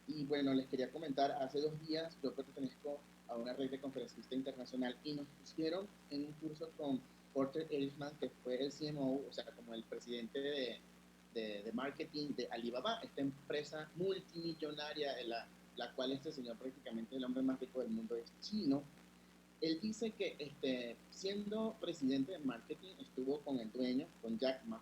Y bueno, les quería comentar, hace 2 días yo pertenezco a una red de conferencista internacional y nos pusieron en un curso con Porter Ehrman, que fue el CMO, o sea, como el presidente de marketing de Alibaba, esta empresa multimillonaria en la cual este señor prácticamente es el hombre más rico del mundo, es chino. Él dice que siendo presidente de marketing estuvo con el dueño, con Jack Ma,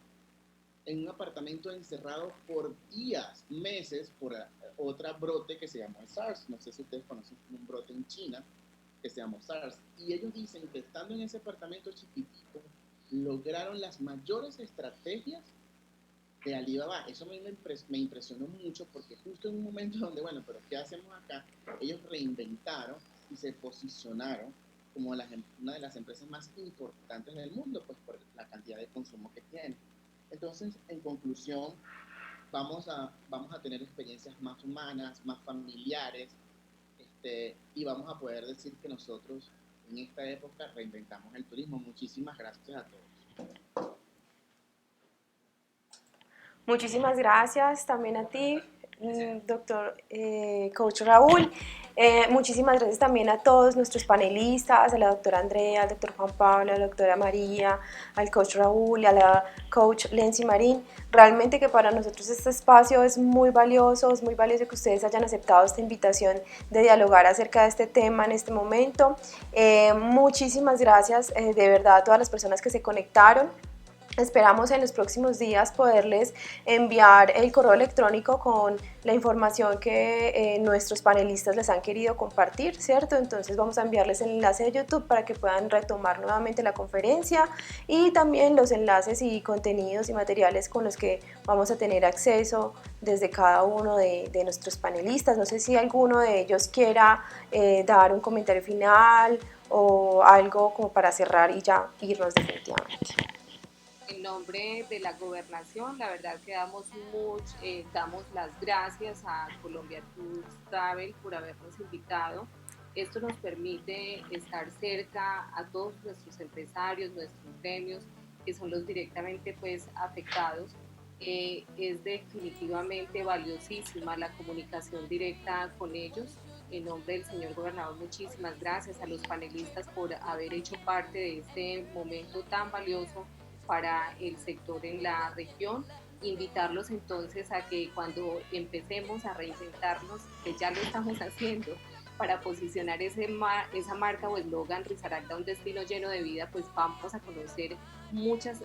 en un apartamento encerrado por días, meses, por otra brote que se llamó SARS. No sé si ustedes conocen un brote en China que se llamó SARS. Y ellos dicen que estando en ese apartamento chiquitito, lograron las mayores estrategias de Alibaba. Eso me impresionó mucho porque justo en un momento donde, bueno, pero ¿qué hacemos acá? Ellos reinventaron y se posicionaron como una de las empresas más importantes del mundo, pues por la cantidad de consumo que tienen. Entonces, en conclusión, vamos a tener experiencias más humanas, más familiares, y vamos a poder decir que nosotros en esta época reinventamos el turismo. Muchísimas gracias a todos. Muchísimas gracias también a ti, doctor Coach Raúl. Muchísimas gracias también a todos nuestros panelistas, a la doctora Andrea, al doctor Juan Pablo, a la doctora María, al coach Raúl y a la coach Lency Marín. Realmente que para nosotros este espacio es muy valioso que ustedes hayan aceptado esta invitación de dialogar acerca de este tema en este momento. Muchísimas gracias de verdad a todas las personas que se conectaron. Esperamos en los próximos días poderles enviar el correo electrónico con la información que nuestros panelistas les han querido compartir, ¿cierto? Entonces vamos a enviarles el enlace de YouTube para que puedan retomar nuevamente la conferencia y también los enlaces y contenidos y materiales con los que vamos a tener acceso desde cada uno de nuestros panelistas. No sé si alguno de ellos quiera dar un comentario final o algo como para cerrar y ya irnos definitivamente. En nombre de la gobernación, la verdad que damos las gracias a Colombia Tours Travel por habernos invitado. Esto nos permite estar cerca a todos nuestros empresarios, nuestros gremios, que son los directamente pues afectados. Es definitivamente valiosísima la comunicación directa con ellos. En nombre del señor gobernador, muchísimas gracias a los panelistas por haber hecho parte de este momento tan valioso para el sector en la región. Invitarlos entonces a que cuando empecemos a reinventarnos, que ya lo estamos haciendo, para posicionar esa marca o eslogan Risaralda, un destino lleno de vida, pues vamos a conocer muchas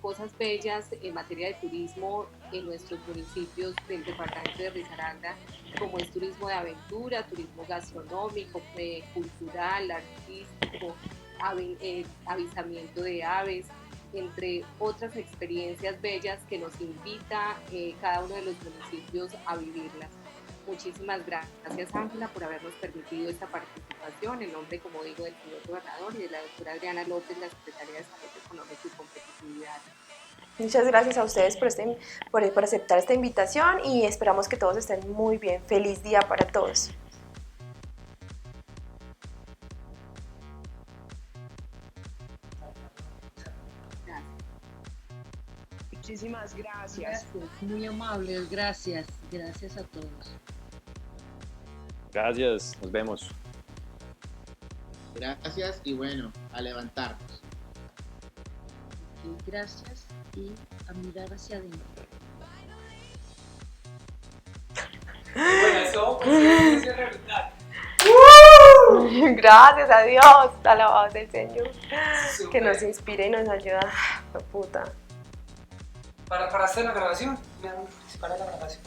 cosas bellas en materia de turismo en nuestros municipios del departamento de Risaralda, como es turismo de aventura, turismo gastronómico, cultural, artístico, avistamiento de aves, entre otras experiencias bellas que nos invita cada uno de los municipios a vivirlas. Muchísimas gracias, Ángela, por habernos permitido esta participación. En nombre, como digo, del señor gobernador y de la doctora Adriana López, la Secretaria de Salud Económica y Competitividad. Muchas gracias a ustedes por aceptar esta invitación y esperamos que todos estén muy bien. Feliz día para todos. Muchísimas gracias. Muy amables, gracias. Gracias a todos. Gracias, nos vemos. Gracias y bueno, a levantarnos. Ok, gracias y a mirar hacia adentro. Bueno, eso es realidad. Gracias a Dios, alabados del Señor, que Súper. nos inspira y nos ayuda. Puta. Para hacer la grabación, me dan para la grabación.